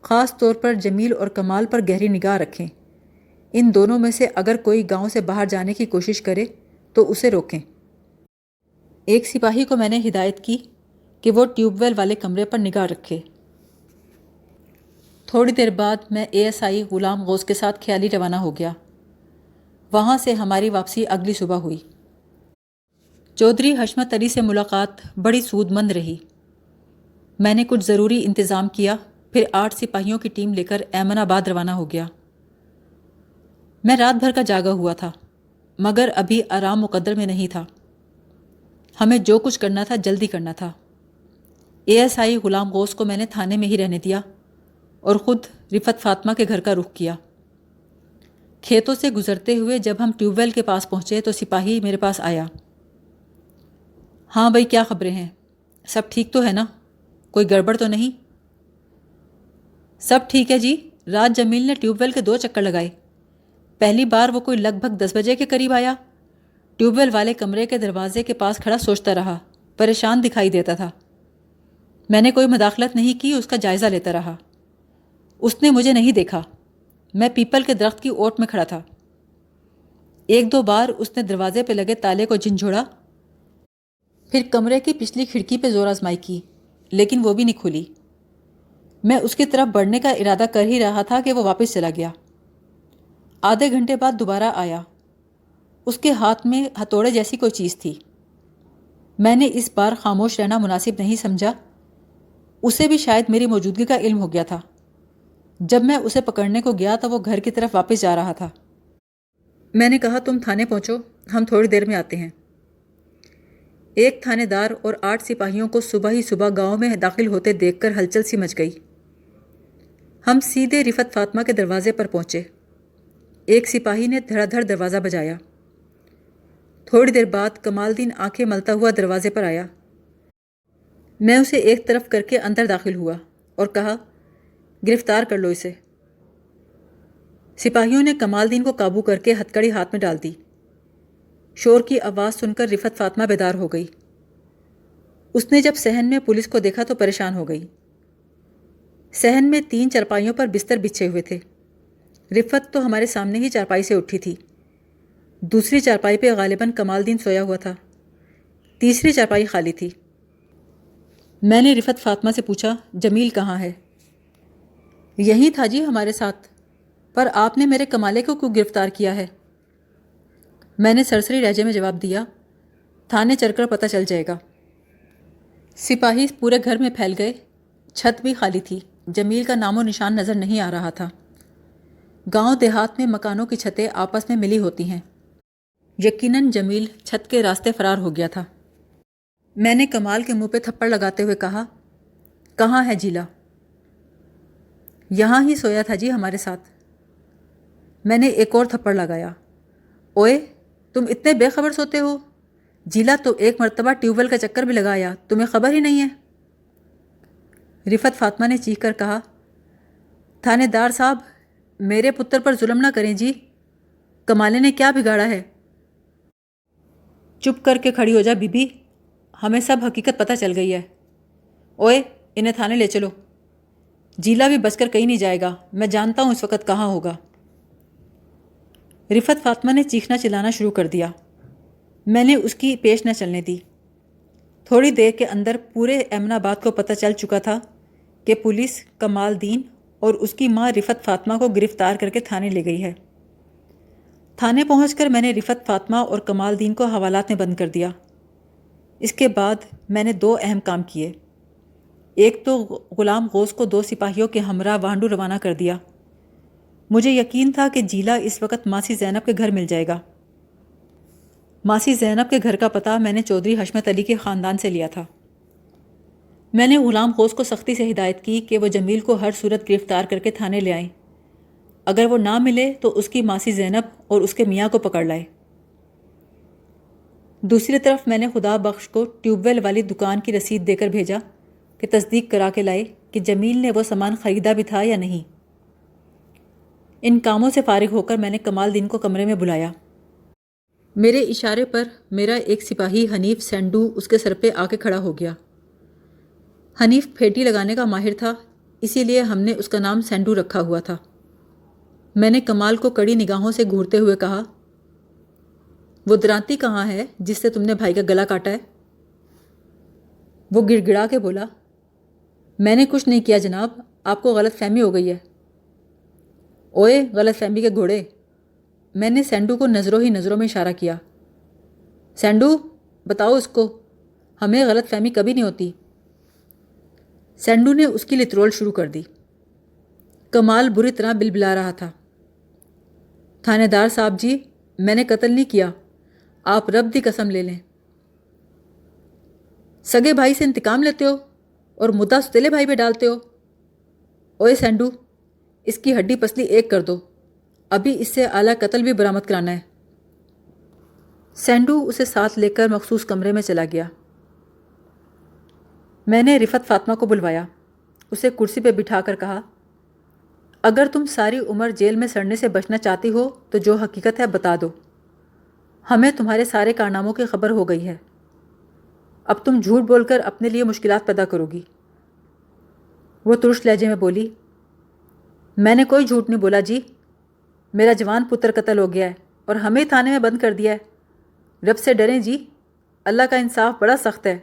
خاص طور پر جمیل اور کمال پر گہری نگاہ رکھیں۔ ان دونوں میں سے اگر کوئی گاؤں سے باہر جانے کی کوشش کرے تو اسے روکیں۔ ایک سپاہی کو میں نے ہدایت کی کہ وہ ٹیوب ویل والے کمرے پر نگاہ رکھے۔ تھوڑی دیر بعد میں ASI غلام غوث کے ساتھ خیالی روانہ ہو گیا۔ وہاں سے ہماری واپسی اگلی صبح ہوئی۔ چودھری حشمت علی سے ملاقات بڑی سود مند رہی۔ میں نے کچھ ضروری انتظام کیا، پھر 8 سپاہیوں کی ٹیم لے کر ایمن آباد روانہ ہو گیا۔ میں رات بھر کا جاگا ہوا تھا، مگر ابھی آرام مقدر میں نہیں تھا۔ ہمیں جو کچھ کرنا تھا جلدی کرنا تھا۔ ASI غلام غوث کو میں نے تھانے میں ہی رہنے دیا اور خود رفت فاطمہ کے گھر کا رخ کیا۔ کھیتوں سے گزرتے ہوئے جب ہم ٹیوب ویل کے پاس پہنچے تو سپاہی میرے پاس آیا۔ ہاں بھائی، کیا خبریں ہیں؟ سب ٹھیک تو ہے نا؟ کوئی گڑبڑ تو نہیں؟ سب ٹھیک ہے جی، رات جمیل نے ٹیوب ویل کے 2 چکر لگائے۔ پہلی بار وہ کوئی لگ بھگ 10 بجے کے قریب آیا۔ ٹیوب ویل والے کمرے کے دروازے کے پاس کھڑا سوچتا رہا، پریشان دکھائی دیتا تھا۔ میں نے کوئی مداخلت نہیں کی، اس کا جائزہ لیتا رہا۔ اس نے مجھے نہیں دیکھا، میں پیپل کے درخت کی اوٹ میں کھڑا تھا۔ 1-2 بار اس نے دروازے پہ لگے تالے کو جھنجھوڑا، پھر کمرے کی پچھلی کھڑکی پہ زور آزمائی کی، لیکن وہ بھی نہیں کھلی۔ میں اس کی طرف بڑھنے کا ارادہ کر ہی رہا تھا کہ وہ واپس چلا گیا۔ آدھے گھنٹے بعد دوبارہ آیا۔ اس کے ہاتھ میں ہتھوڑے جیسی کوئی چیز تھی۔ میں نے اس بار خاموش رہنا مناسب نہیں سمجھا۔ اسے بھی شاید میری موجودگی کا علم ہو گیا تھا۔ جب میں اسے پکڑنے کو گیا تو وہ گھر کی طرف واپس جا رہا تھا۔ میں نے کہا تم تھانے پہنچو، ہم تھوڑی دیر میں آتے ہیں۔ ایک تھانے دار اور 8 سپاہیوں کو صبح ہی صبح گاؤں میں داخل ہوتے دیکھ کر ہلچل سی مچ گئی۔ ہم سیدھے رفت فاطمہ کے دروازے پر پہنچے۔ ایک سپاہی نے دھڑا دھڑ دروازہ بجایا۔ تھوڑی دیر بعد کمال دین آنکھیں ملتا ہوا دروازے پر آیا۔ میں اسے ایک طرف کر کے اندر داخل ہوا اور کہا گرفتار کر لو اسے۔ سپاہیوں نے کمال دین کو قابو کر کے ہتکڑی ہاتھ میں ڈال دی۔ شور کی آواز سن کر رفت فاطمہ بیدار ہو گئی۔ اس نے جب صحن میں پولیس کو دیکھا تو پریشان ہو گئی۔ صحن میں 3 چارپائیوں پر بستر بچھے ہوئے تھے۔ رفت تو ہمارے سامنے ہی چارپائی سے اٹھی تھی۔ دوسری چارپائی پہ غالباً کمال دین سویا ہوا تھا۔ تیسری چارپائی خالی تھی۔ میں نے رفت فاطمہ سے پوچھا جمیل کہاں ہے؟ یہی تھا جی ہمارے ساتھ، پر آپ نے میرے کمالے کو کیوں گرفتار کیا ہے؟ میں نے سرسری لہجے میں جواب دیا تھانے چل کر پتہ چل جائے گا۔ سپاہی پورے گھر میں پھیل گئے۔ چھت بھی خالی تھی۔ جمیل کا نام و نشان نظر نہیں آ رہا تھا۔ گاؤں دیہات میں مکانوں کی چھتیں آپس میں ملی ہوتی ہیں۔ یقیناً جمیل چھت کے راستے فرار ہو گیا تھا۔ میں نے کمال کے منہ پہ تھپڑ لگاتے ہوئے کہا کہاں ہے جیلا؟ یہاں ہی سویا تھا جی ہمارے ساتھ۔ میں نے ایک اور تھپڑ لگایا۔ اوئے تم اتنے بے خبر سوتے ہو؟ جیلا تو ایک مرتبہ ٹیوب ویل کا چکر بھی لگایا، تمہیں خبر ہی نہیں ہے؟ رفت فاطمہ نے چیخ کر کہا تھانے دار صاحب میرے پتر پر ظلم نہ کریں جی، کمالے نے کیا بگاڑا ہے؟ چپ کر کے کھڑی ہو جا بی بی، ہمیں سب حقیقت پتہ چل گئی ہے۔ اوئے انہیں تھانے لے چلو، جیلا بھی بچ کر کہیں نہیں جائے گا، میں جانتا ہوں اس وقت کہاں ہوگا۔ رفت فاطمہ نے چیخنا چلانا شروع کر دیا۔ میں نے اس کی پیش نہ چلنے دی۔ تھوڑی دیر کے اندر پورے ایمن آباد کو پتہ چل چکا تھا کہ پولیس کمال دین اور اس کی ماں رفت فاطمہ کو گرفتار کر کے تھانے لے گئی ہے۔ تھانے پہنچ کر میں نے رفت فاطمہ اور کمال دین کو حوالات میں بند کر دیا۔ اس کے بعد میں نے 2 اہم کام کیے۔ ایک تو غلام غوث کو 2 سپاہیوں کے ہمراہ وانڈو روانہ کر دیا۔ مجھے یقین تھا کہ جیلا اس وقت ماسی زینب کے گھر مل جائے گا۔ ماسی زینب کے گھر کا پتہ میں نے چودھری حشمت علی کے خاندان سے لیا تھا۔ میں نے غلام غوث کو سختی سے ہدایت کی کہ وہ جمیل کو ہر صورت گرفتار کر کے تھانے لے آئیں۔ اگر وہ نہ ملے تو اس کی ماسی زینب اور اس کے میاں کو پکڑ لائے۔ دوسری طرف میں نے خدا بخش کو ٹیوب ویل والی دکان کی رسید دے کر بھیجا کہ تصدیق کرا کے لائے کہ جمیل نے وہ سامان خریدا بھی تھا یا نہیں۔ ان کاموں سے فارغ ہو کر میں نے کمال دین کو کمرے میں بلایا۔ میرے اشارے پر میرا ایک سپاہی حنیف سینڈو اس کے سر پہ آ کے کھڑا ہو گیا۔ حنیف پھیٹی لگانے کا ماہر تھا، اسی لیے ہم نے اس کا نام سینڈو رکھا ہوا تھا۔ میں نے کمال کو کڑی نگاہوں سے گھورتے ہوئے کہا وہ درانتی کہاں ہے جس سے تم نے بھائی کا گلا کاٹا ہے؟ وہ گڑ گڑا کے بولا میں نے کچھ نہیں کیا جناب، آپ کو غلط فہمی ہو گئی ہے۔ اوئے غلط فہمی کے گھوڑے، میں نے سینڈو کو نظروں ہی نظروں میں اشارہ کیا۔ سینڈو بتاؤ اس کو، ہمیں غلط فہمی کبھی نہیں ہوتی۔ سینڈو نے اس کی لترول شروع کر دی۔ کمال بری طرح بلبلا رہا تھا۔ تھانے دار صاحب جی میں نے قتل نہیں کیا، آپ رب دی قسم لے لیں۔ سگے بھائی سے انتقام لیتے ہو اور مدعا ستیلے بھائی پہ ڈالتے ہو۔ اوئے سینڈو اس کی ہڈی پسلی ایک کر دو، ابھی اس سے اعلیٰ قتل بھی برآمد کرانا ہے۔ سینڈو اسے ساتھ لے کر مخصوص کمرے میں چلا گیا۔ میں نے رفت فاطمہ کو بلوایا، اسے کرسی پہ بٹھا کر کہا اگر تم ساری عمر جیل میں سڑنے سے بچنا چاہتی ہو تو جو حقیقت ہے بتا دو، ہمیں تمہارے سارے کارناموں کی خبر ہو گئی ہے، اب تم جھوٹ بول کر اپنے لیے مشکلات پیدا کرو گی۔ وہ ترش لہجے میں بولی میں نے کوئی جھوٹ نہیں بولا جی، میرا جوان پتر قتل ہو گیا ہے اور ہمیں تھانے میں بند کر دیا ہے، رب سے ڈریں جی، اللہ کا انصاف بڑا سخت ہے۔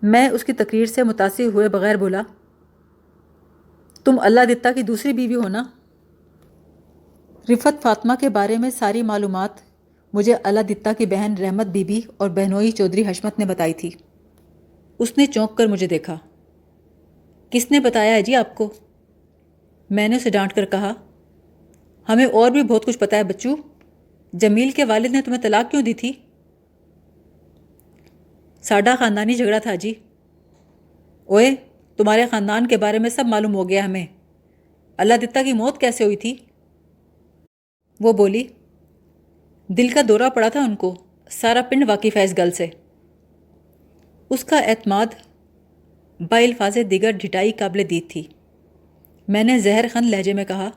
میں اس کی تقریر سے متاثر ہوئے بغیر بولا تم اللہ دتا کی دوسری بیوی ہو نا؟ رفت فاطمہ کے بارے میں ساری معلومات مجھے اللہ دتہ کی بہن رحمت بی بی اور بہنوئی چودھری حشمت نے بتائی تھی۔ اس نے چونک کر مجھے دیکھا۔ کس نے بتایا ہے جی آپ کو؟ میں نے اسے ڈانٹ کر کہا، ہمیں اور بھی بہت کچھ پتا ہے بچو۔ جمیل کے والد نے تمہیں طلاق کیوں دی تھی؟ ساڈا خاندانی جھگڑا تھا جی۔ اوئے، تمہارے خاندان کے بارے میں سب معلوم ہو گیا ہمیں۔ اللہ دتہ کی موت کیسے ہوئی تھی؟ وہ بولی، دل کا دورہ پڑا تھا ان کو، سارا پنڈ واقف ہے اس گل سے۔ اس کا اعتماد بالفاظ دیگر ڈھٹائی قابل دید تھی۔ میں نے زہر خند لہجے میں کہا،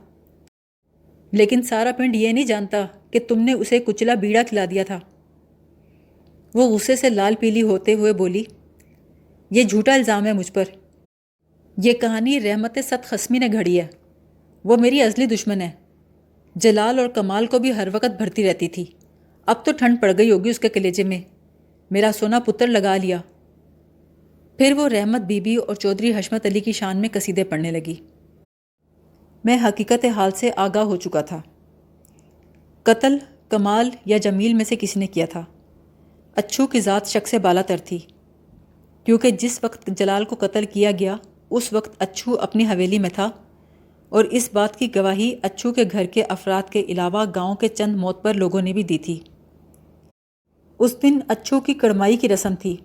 لیکن سارا پنڈ یہ نہیں جانتا کہ تم نے اسے کچلا بیڑا کھلا دیا تھا۔ وہ غصے سے لال پیلی ہوتے ہوئے بولی، یہ جھوٹا الزام ہے مجھ پر۔ یہ کہانی رحمت ست خسمی نے گھڑی ہے۔ وہ میری ازلی دشمن ہے۔ جلال اور کمال کو بھی ہر وقت بھرتی رہتی تھی۔ اب تو ٹھنڈ پڑ گئی ہوگی اس کے کلیجے میں۔ میرا سونا پتر لگا لیا۔ پھر وہ رحمت بی بی اور چودھری حشمت علی کی شان میں قصیدے پڑھنے لگی۔ میں حقیقت حال سے آگاہ ہو چکا تھا۔ قتل کمال یا جمیل میں سے کسی نے کیا تھا۔ اچھو کی ذات شک سے بالا تر تھی، کیونکہ جس وقت جلال کو قتل کیا گیا اس وقت اچھو اپنی حویلی میں تھا، اور اس بات کی گواہی اچھو کے گھر کے افراد کے علاوہ گاؤں کے چند معتبر لوگوں نے بھی دی تھی۔ اس دن اچھو کی کڑمائی کی رسم تھی۔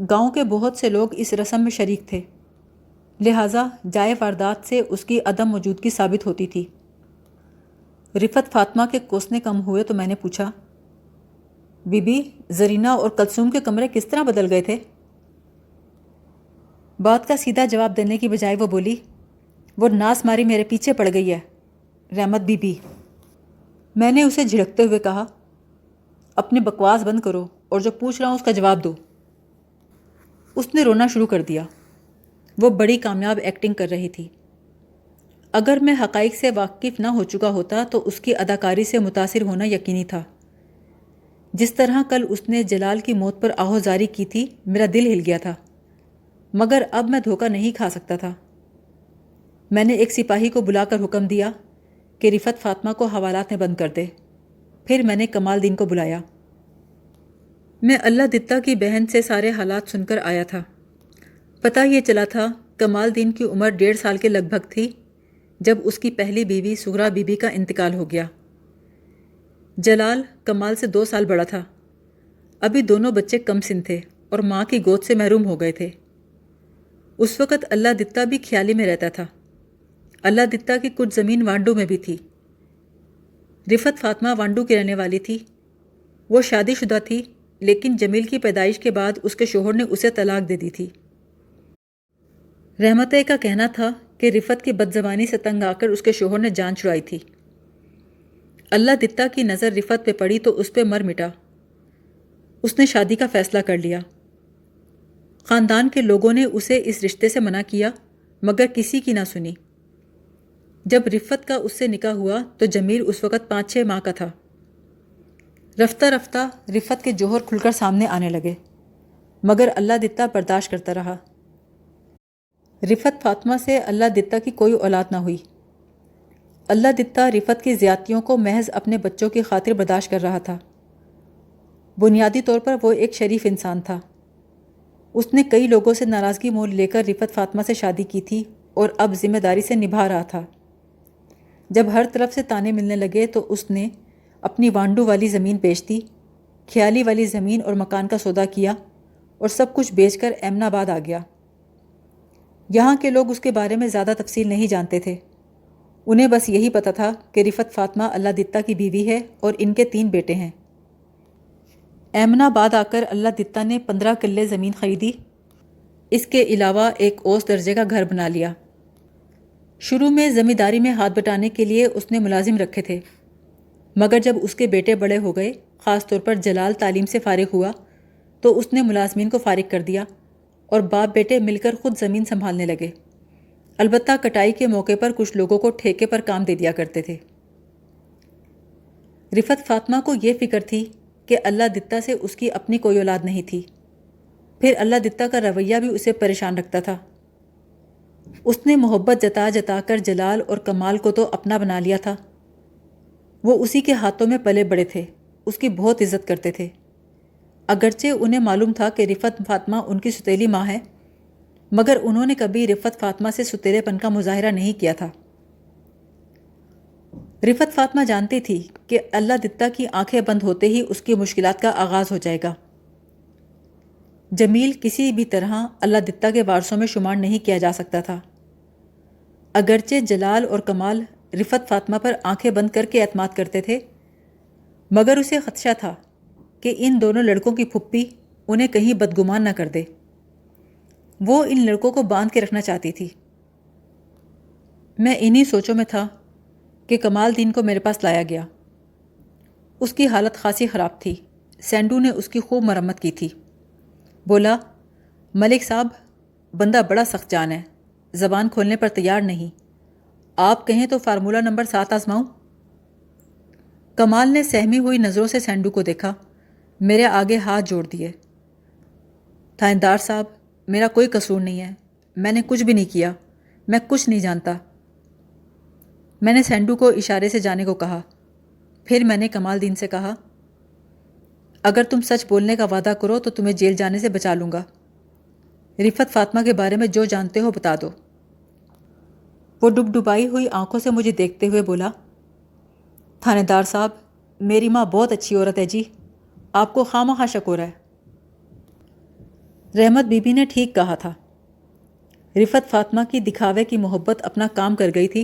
گاؤں کے بہت سے لوگ اس رسم میں شریک تھے، لہٰذا جائے واردات سے اس کی عدم موجودگی ثابت ہوتی تھی۔ رفت فاطمہ کے کوسنے کم ہوئے تو میں نے پوچھا، بی بی، زرینہ اور کلثوم کے کمرے کس طرح بدل گئے تھے؟ بات کا سیدھا جواب دینے کی بجائے وہ بولی، وہ ناس ماری میرے پیچھے پڑ گئی ہے رحمت بی بی۔ میں نے اسے جھڑکتے ہوئے کہا، اپنی بکواس بند کرو اور جو پوچھ رہا ہوں اس کا جواب دو۔ اس نے رونا شروع کر دیا۔ وہ بڑی کامیاب ایکٹنگ کر رہی تھی۔ اگر میں حقائق سے واقف نہ ہو چکا ہوتا تو اس کی اداکاری سے متاثر ہونا یقینی تھا۔ جس طرح کل اس نے جلال کی موت پر آہوزاری کی تھی، میرا دل ہل گیا تھا، مگر اب میں دھوکہ نہیں کھا سکتا تھا۔ میں نے ایک سپاہی کو بلا کر حکم دیا کہ رفت فاطمہ کو حوالات میں بند کر دے۔ پھر میں نے کمال دین کو بلایا۔ میں اللہ دتہ کی بہن سے سارے حالات سن کر آیا تھا۔ پتہ یہ چلا تھا کمال دین کی عمر 1.5 سال کے لگ بھگ تھی جب اس کی پہلی بیوی سغرا بی بی کا انتقال ہو گیا۔ جلال کمال سے 2 سال بڑا تھا۔ ابھی دونوں بچے کم سن تھے اور ماں کی گود سے محروم ہو گئے تھے۔ اس وقت اللہ دتہ بھی خیالی میں رہتا تھا۔ اللہ دتہ کی کچھ زمین وانڈو میں بھی تھی۔ رفت فاطمہ وانڈو کی رہنے والی تھی۔ وہ شادی شدہ تھی، لیکن جمیل کی پیدائش کے بعد اس کے شوہر نے اسے طلاق دے دی تھی۔ رحمتہ کا کہنا تھا کہ رفت کی بدزبانی سے تنگ آ کر اس کے شوہر نے جان چھڑائی تھی۔ اللہ دتہ کی نظر رفت پہ پڑی تو اس پہ مر مٹا۔ اس نے شادی کا فیصلہ کر لیا۔ خاندان کے لوگوں نے اسے اس رشتے سے منع کیا، مگر کسی کی نہ سنی۔ جب رفت کا اس سے نکاح ہوا تو جمیل اس وقت 5-6 ماہ کا تھا۔ رفتہ رفتہ رفت کے جوہر کھل کر سامنے آنے لگے، مگر اللہ دتہ برداشت کرتا رہا۔ رفت فاطمہ سے اللہ دتہ کی کوئی اولاد نہ ہوئی۔ اللہ دتہ رفت کی زیادتیوں کو محض اپنے بچوں کی خاطر برداشت کر رہا تھا۔ بنیادی طور پر وہ ایک شریف انسان تھا۔ اس نے کئی لوگوں سے ناراضگی مول لے کر رفت فاطمہ سے شادی کی تھی اور اب ذمہ داری سے نبھا رہا تھا۔ جب ہر طرف سے تانے ملنے لگے تو اس نے اپنی وانڈو والی زمین بیچ دی، خیالی والی زمین اور مکان کا سودا کیا اور سب کچھ بیچ کر ایمن آباد آ گیا۔ یہاں کے لوگ اس کے بارے میں زیادہ تفصیل نہیں جانتے تھے۔ انہیں بس یہی پتہ تھا کہ رفت فاطمہ اللہ دتہ کی بیوی ہے اور ان کے 3 بیٹے ہیں۔ ایمن آباد آ کر اللہ دتہ نے 15 کلے زمین خریدی۔ اس کے علاوہ ایک اوس درجے کا گھر بنا لیا۔ شروع میں زمینداری میں ہاتھ بٹانے کے لیے اس نے ملازم رکھے تھے، مگر جب اس کے بیٹے بڑے ہو گئے، خاص طور پر جلال تعلیم سے فارغ ہوا، تو اس نے ملازمین کو فارغ کر دیا اور باپ بیٹے مل کر خود زمین سنبھالنے لگے۔ البتہ کٹائی کے موقع پر کچھ لوگوں کو ٹھیکے پر کام دے دیا کرتے تھے۔ رفت فاطمہ کو یہ فکر تھی کہ اللہ دتہ سے اس کی اپنی کوئی اولاد نہیں تھی۔ پھر اللہ دتہ کا رویہ بھی اسے پریشان رکھتا تھا۔ اس نے محبت جتا جتا کر جلال اور کمال کو تو اپنا بنا لیا تھا، وہ اسی کے ہاتھوں میں پلے بڑے تھے، اس کی بہت عزت کرتے تھے۔ اگرچہ انہیں معلوم تھا کہ رفت فاطمہ ان کی ستیلی ماں ہے، مگر انہوں نے کبھی رفت فاطمہ سے ستیلے پن کا مظاہرہ نہیں کیا تھا۔ رفت فاطمہ جانتی تھی کہ اللہ دتہ کی آنکھیں بند ہوتے ہی اس کی مشکلات کا آغاز ہو جائے گا۔ جمیل کسی بھی طرح اللہ دتہ کے وارثوں میں شمار نہیں کیا جا سکتا تھا۔ اگرچہ جلال اور کمال رفت فاطمہ پر آنکھیں بند کر کے اعتماد کرتے تھے، مگر اسے خدشہ تھا کہ ان دونوں لڑکوں کی پھپھی انہیں کہیں بدگمان نہ کر دے۔ وہ ان لڑکوں کو باندھ کے رکھنا چاہتی تھی۔ میں انہی سوچوں میں تھا کہ کمال دین کو میرے پاس لایا گیا۔ اس کی حالت خاصی خراب تھی۔ سینڈو نے اس کی خوب مرمت کی تھی۔ بولا، ملک صاحب، بندہ بڑا سخت جان ہے، زبان کھولنے پر تیار نہیں، آپ کہیں تو فارمولہ نمبر 7 آزماؤں؟ کمال نے سہمی ہوئی نظروں سے سینڈو کو دیکھا، میرے آگے ہاتھ جوڑ دیے۔ تھاندار صاحب، میرا کوئی قصور نہیں ہے، میں نے کچھ بھی نہیں کیا، میں کچھ نہیں جانتا۔ میں نے سینڈو کو اشارے سے جانے کو کہا۔ پھر میں نے کمال دین سے کہا، اگر تم سچ بولنے کا وعدہ کرو تو تمہیں جیل جانے سے بچا لوں گا۔ رفت فاطمہ کے بارے میں جو جانتے ہو بتا دو۔ وہ ڈبڈبائی ہوئی آنکھوں سے مجھے دیکھتے ہوئے بولا، تھانے دار صاحب، میری ماں بہت اچھی عورت ہے جی، آپ کو خواہ شک ہو رہا ہے۔ رحمت بی بی نے ٹھیک کہا تھا۔ رفت فاطمہ کی دکھاوے کی محبت اپنا کام کر گئی تھی۔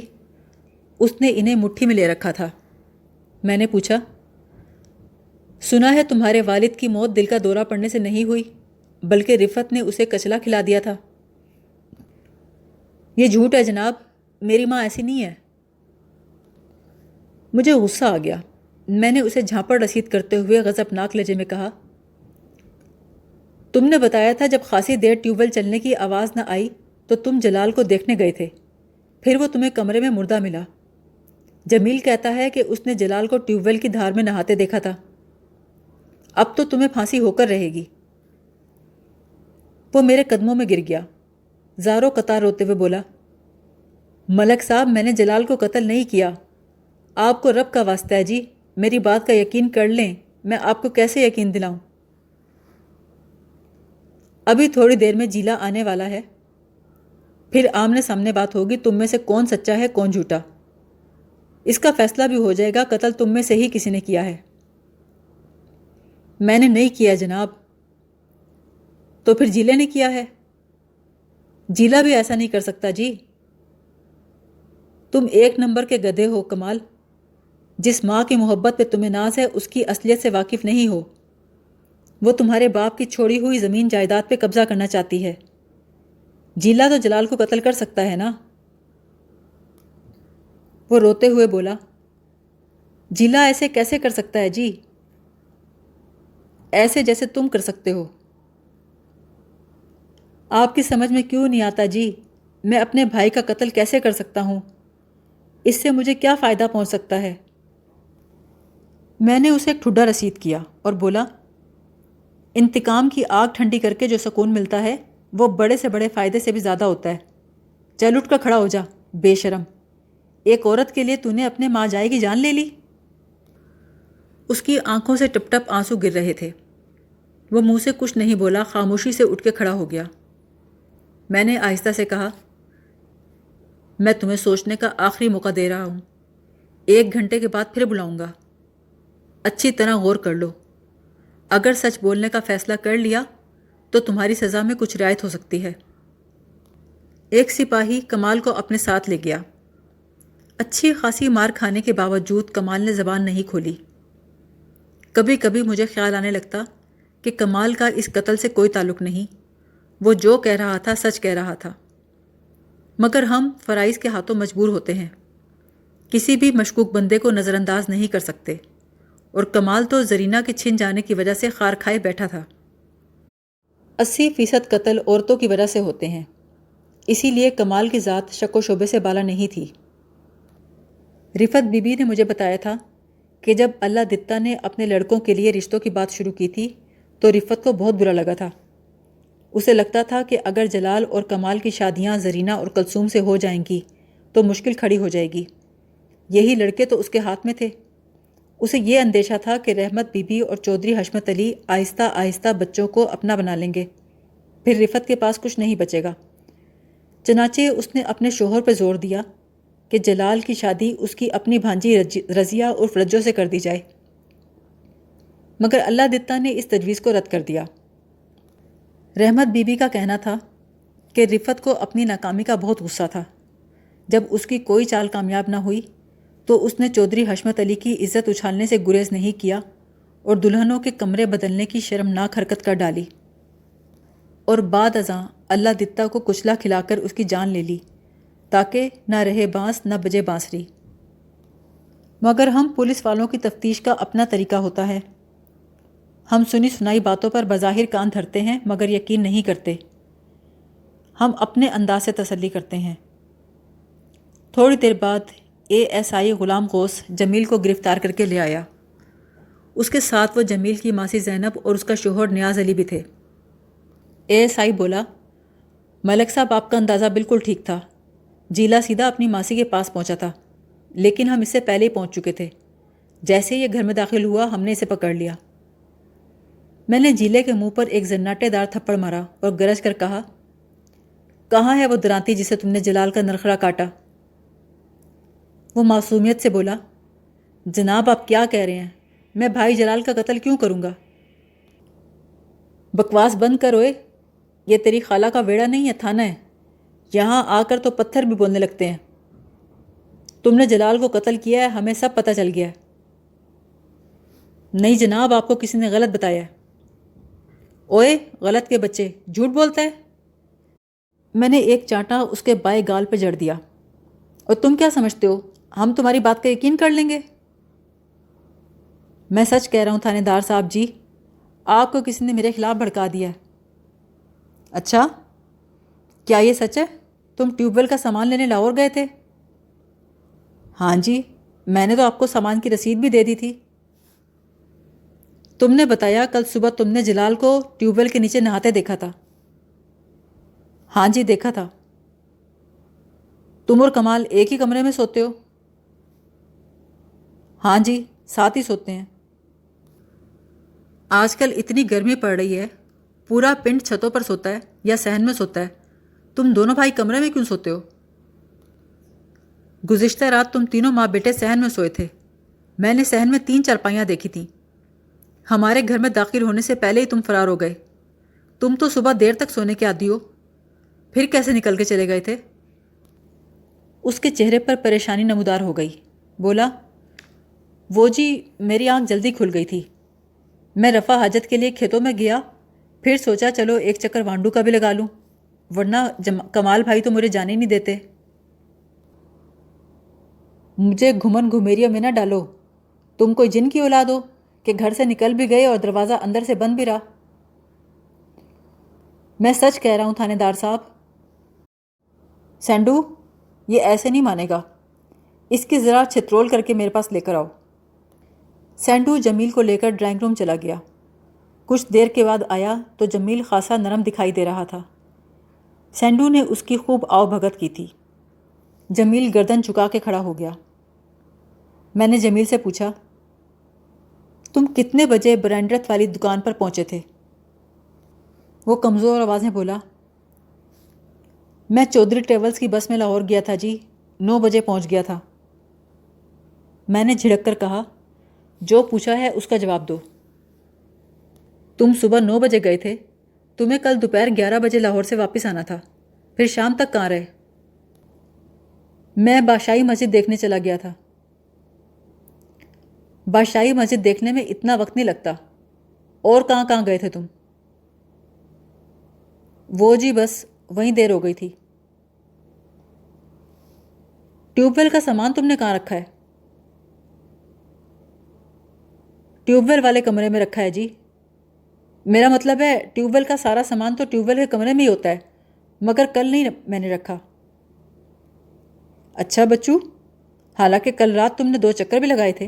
اس نے انہیں مٹھی میں لے رکھا تھا۔ میں نے پوچھا، سنا ہے تمہارے والد کی موت دل کا دورہ پڑنے سے نہیں ہوئی، بلکہ رفت نے اسے کچلا کھلا دیا تھا؟ یہ جھوٹ ہے جناب، میری ماں ایسی نہیں ہے۔ مجھے غصہ آ گیا۔ میں نے اسے جھانپڑ رسید کرتے ہوئے غضبناک لہجے میں کہا، تم نے بتایا تھا جب خاصی دیر ٹیوب ویل چلنے کی آواز نہ آئی تو تم جلال کو دیکھنے گئے تھے، پھر وہ تمہیں کمرے میں مردہ ملا۔ جمیل کہتا ہے کہ اس نے جلال کو ٹیوب ویل کی دھار میں نہاتے دیکھا تھا۔ اب تو تمہیں پھانسی ہو کر رہے گی۔ وہ میرے قدموں میں گر گیا، زاروں قطار روتے ہوئے بولا، ملک صاحب، میں نے جلال کو قتل نہیں کیا، آپ کو رب کا واسطہ ہے جی، میری بات کا یقین کر لیں، میں آپ کو کیسے یقین دلاؤں؟ ابھی تھوڑی دیر میں جیلا آنے والا ہے، پھر آمنے سامنے بات ہوگی، تم میں سے کون سچا ہے کون جھوٹا، اس کا فیصلہ بھی ہو جائے گا، قتل تم میں سے ہی کسی نے کیا ہے۔ میں نے نہیں کیا جناب۔ تو پھر جیلے نے کیا ہے؟ جیلا بھی ایسا نہیں کر سکتا جی۔ تم ایک نمبر کے گدھے ہو کمال، جس ماں کی محبت پہ تمہیں ناز ہے اس کی اصلیت سے واقف نہیں ہو۔ وہ تمہارے باپ کی چھوڑی ہوئی زمین جائیداد پہ قبضہ کرنا چاہتی ہے۔ جیلا تو جلال کو قتل کر سکتا ہے نا؟ وہ روتے ہوئے بولا، جیلا ایسے کیسے کر سکتا ہے جی؟ ایسے جیسے تم کر سکتے ہو۔ آپ کی سمجھ میں کیوں نہیں آتا جی؟ میں اپنے بھائی کا قتل کیسے کر سکتا ہوں؟ اس سے مجھے کیا فائدہ پہنچ سکتا ہے؟ میں نے اسے ایک ٹھڈا رسید کیا اور بولا، انتقام کی آگ ٹھنڈی کر کے جو سکون ملتا ہے وہ بڑے سے بڑے فائدے سے بھی زیادہ ہوتا ہے۔ چل اٹھ کر کھڑا ہو جا، بے شرم، ایک عورت کے لیے تو نے اپنے ماں جائے کی جان لے لی۔ اس کی آنکھوں سے ٹپ ٹپ آنسو گر رہے تھے۔ وہ منہ سے کچھ نہیں بولا، خاموشی سے اٹھ کے کھڑا ہو گیا۔ میں نے آہستہ سے کہا، میں تمہیں سوچنے کا آخری موقع دے رہا ہوں، 1 گھنٹے کے بعد پھر بلاؤں گا، اچھی طرح غور کر لو، اگر سچ بولنے کا فیصلہ کر لیا تو تمہاری سزا میں کچھ رعایت ہو سکتی ہے۔ ایک سپاہی کمال کو اپنے ساتھ لے گیا۔ اچھی خاصی مار کھانے کے باوجود کمال نے زبان نہیں کھولی۔ کبھی کبھی مجھے خیال آنے لگتا کہ کمال کا اس قتل سے کوئی تعلق نہیں، وہ جو کہہ رہا تھا سچ کہہ رہا تھا، مگر ہم فرائض کے ہاتھوں مجبور ہوتے ہیں، کسی بھی مشکوک بندے کو نظر انداز نہیں کر سکتے، اور کمال تو زرینہ کے چھن جانے کی وجہ سے خار کھائے بیٹھا تھا۔ 80% قتل عورتوں کی وجہ سے ہوتے ہیں، اسی لیے کمال کی ذات شک و شبے سے بالا نہیں تھی۔ رفت بی بی نے مجھے بتایا تھا کہ جب اللہ دتہ نے اپنے لڑکوں کے لیے رشتوں کی بات شروع کی تھی تو رفت کو بہت برا لگا تھا۔ اسے لگتا تھا کہ اگر جلال اور کمال کی شادیاں زرینہ اور کلثوم سے ہو جائیں گی تو مشکل کھڑی ہو جائے گی، یہی لڑکے تو اس کے ہاتھ میں تھے۔ اسے یہ اندیشہ تھا کہ رحمت بی بی اور چودھری حشمت علی آہستہ آہستہ بچوں کو اپنا بنا لیں گے، پھر رفت کے پاس کچھ نہیں بچے گا۔ چنانچہ اس نے اپنے شوہر پہ زور دیا کہ جلال کی شادی اس کی اپنی بھانجی رضیہ عرف رجو سے کر دی جائے، مگر اللہ دتہ نے اس تجویز کو رد کر دیا۔ رحمت بی بی کا کہنا تھا کہ رفت کو اپنی ناکامی کا بہت غصہ تھا۔ جب اس کی کوئی چال کامیاب نہ ہوئی تو اس نے چودھری حشمت علی کی عزت اچھالنے سے گریز نہیں کیا اور دلہنوں کے کمرے بدلنے کی شرمناک حرکت کر ڈالی، اور بعد ازاں اللہ دتہ کو کچلا کھلا کر اس کی جان لے لی تاکہ نہ رہے بانس نہ بجے بانسری۔ مگر ہم پولیس والوں کی تفتیش کا اپنا طریقہ ہوتا ہے۔ ہم سنی سنائی باتوں پر بظاہر کان دھرتے ہیں مگر یقین نہیں کرتے۔ ہم اپنے انداز سے تسلی کرتے ہیں۔ تھوڑی دیر بعد ASI غلام غوث جمیل کو گرفتار کر کے لے آیا۔ اس کے ساتھ وہ جمیل کی ماسی زینب اور اس کا شوہر نیاز علی بھی تھے۔ ASI بولا، ملک صاحب آپ کا اندازہ بالکل ٹھیک تھا۔ جیلا سیدھا اپنی ماسی کے پاس پہنچا تھا، لیکن ہم اس سے پہلے ہی پہنچ چکے تھے۔ جیسے یہ گھر میں داخل ہوا ہم نے اسے پکڑ لیا۔ میں نے جیلے کے منہ پر ایک زناٹے دار تھپڑ مارا اور گرج کر کہا، کہاں ہے وہ درانتی جسے تم نے جلال کا نرخڑا کاٹا؟ وہ معصومیت سے بولا، جناب آپ کیا کہہ رہے ہیں؟ میں بھائی جلال کا قتل کیوں کروں گا؟ بکواس بند کر اوئے، یہ تیری خالہ کا ویڑا نہیں ہے، تھانہ ہے۔ یہاں آ کر تو پتھر بھی بولنے لگتے ہیں۔ تم نے جلال کو قتل کیا ہے، ہمیں سب پتہ چل گیا ہے۔ نہیں جناب، آپ کو کسی نے غلط بتایا ہے۔ اوئے غلط کے بچے، جھوٹ بولتا ہے۔ میں نے ایک چانٹا اس کے بائیں گال پہ جڑ دیا۔ اور تم کیا سمجھتے ہو ہم تمہاری بات کا یقین کر لیں گے؟ میں سچ کہہ رہا ہوں تھانے دار صاحب جی، آپ کو کسی نے میرے خلاف بھڑکا دیا ہے۔ اچھا، کیا یہ سچ ہے؟ تم ٹیوب ویل کا سامان لینے لاہور گئے تھے؟ ہاں جی، میں نے تو آپ کو سامان کی رسید بھی دے دی تھی۔ تم نے بتایا کل صبح تم نے جلال کو ٹیوب ویل کے نیچے نہاتے دیکھا تھا۔ ہاں جی دیکھا تھا۔ تم اور کمال ایک ہی کمرے میں سوتے ہو؟ ہاں جی، ساتھ ہی سوتے ہیں۔ آج کل اتنی گرمی پڑ رہی ہے، پورا پنڈ چھتوں پر سوتا ہے یا صحن میں سوتا ہے؟ تم دونوں بھائی کمرے میں کیوں سوتے ہو؟ گزشتہ رات تم تینوں ماں بیٹے صحن میں سوئے تھے۔ میں نے صحن میں 3 چارپائیاں دیکھی تھیں۔ ہمارے گھر میں داخل ہونے سے پہلے ہی تم فرار ہو گئے۔ تم تو صبح دیر تک سونے کے عادی ہو، پھر کیسے نکل کے چلے گئے تھے؟ اس کے چہرے پر پریشانی نمودار ہو گئی۔ بولا، وہ جی میری آنکھ جلدی کھل گئی تھی۔ میں رفع حاجت کے لیے کھیتوں میں گیا، پھر سوچا چلو ایک چکر وانڈو کا بھی لگا لوں، ورنہ کمال بھائی تو مجھے جانے نہیں دیتے۔ مجھے گھمن گھمیریوں میں نہ ڈالو، تم کوئی جن کی اولاد ہو کہ گھر سے نکل بھی گئے اور دروازہ اندر سے بند بھی رہا۔ میں سچ کہہ رہا ہوں تھانے دار صاحب۔ سینڈو، یہ ایسے نہیں مانے گا، اس کی ذرا چھترول کر کے میرے پاس لے کر آؤ۔ سینڈو جمیل کو لے کر ڈرائنگ روم چلا گیا۔ کچھ دیر کے بعد آیا تو جمیل خاصا نرم دکھائی دے رہا تھا۔ سینڈو نے اس کی خوب آؤ بھگت کی تھی۔ جمیل گردن چکا کے کھڑا ہو گیا۔ میں نے جمیل سے پوچھا، تم کتنے بجے برینڈرت والی دکان پر پہنچے تھے؟ وہ کمزور آواز میں بولا، میں چودھری ٹریولز کی بس میں لاہور گیا تھا جی، 9 بجے پہنچ گیا تھا۔ میں نے جھڑک کر کہا، جو پوچھا ہے اس کا جواب دو۔ تم صبح 9 بجے گئے تھے، تمہیں کل دوپہر 11 بجے لاہور سے واپس آنا تھا، پھر شام تک کہاں رہے؟ میں بادشاہی مسجد دیکھنے چلا گیا تھا۔ بادشاہی مسجد دیکھنے میں اتنا وقت نہیں لگتا، اور کہاں کہاں گئے تھے تم؟ وہ جی بس وہیں دیر ہو گئی تھی۔ ٹیوب ویل کا سامان تم نے کہاں رکھا ہے؟ ٹیوب ویل والے کمرے میں رکھا ہے جی۔ میرا مطلب ہے ٹیوب ویل کا سارا سامان تو ٹیوب ویل کے کمرے میں ہی ہوتا ہے، مگر کل نہیں میں نے رکھا۔ اچھا بچو، حالانکہ کل رات تم نے 2 چکر بھی لگائے تھے۔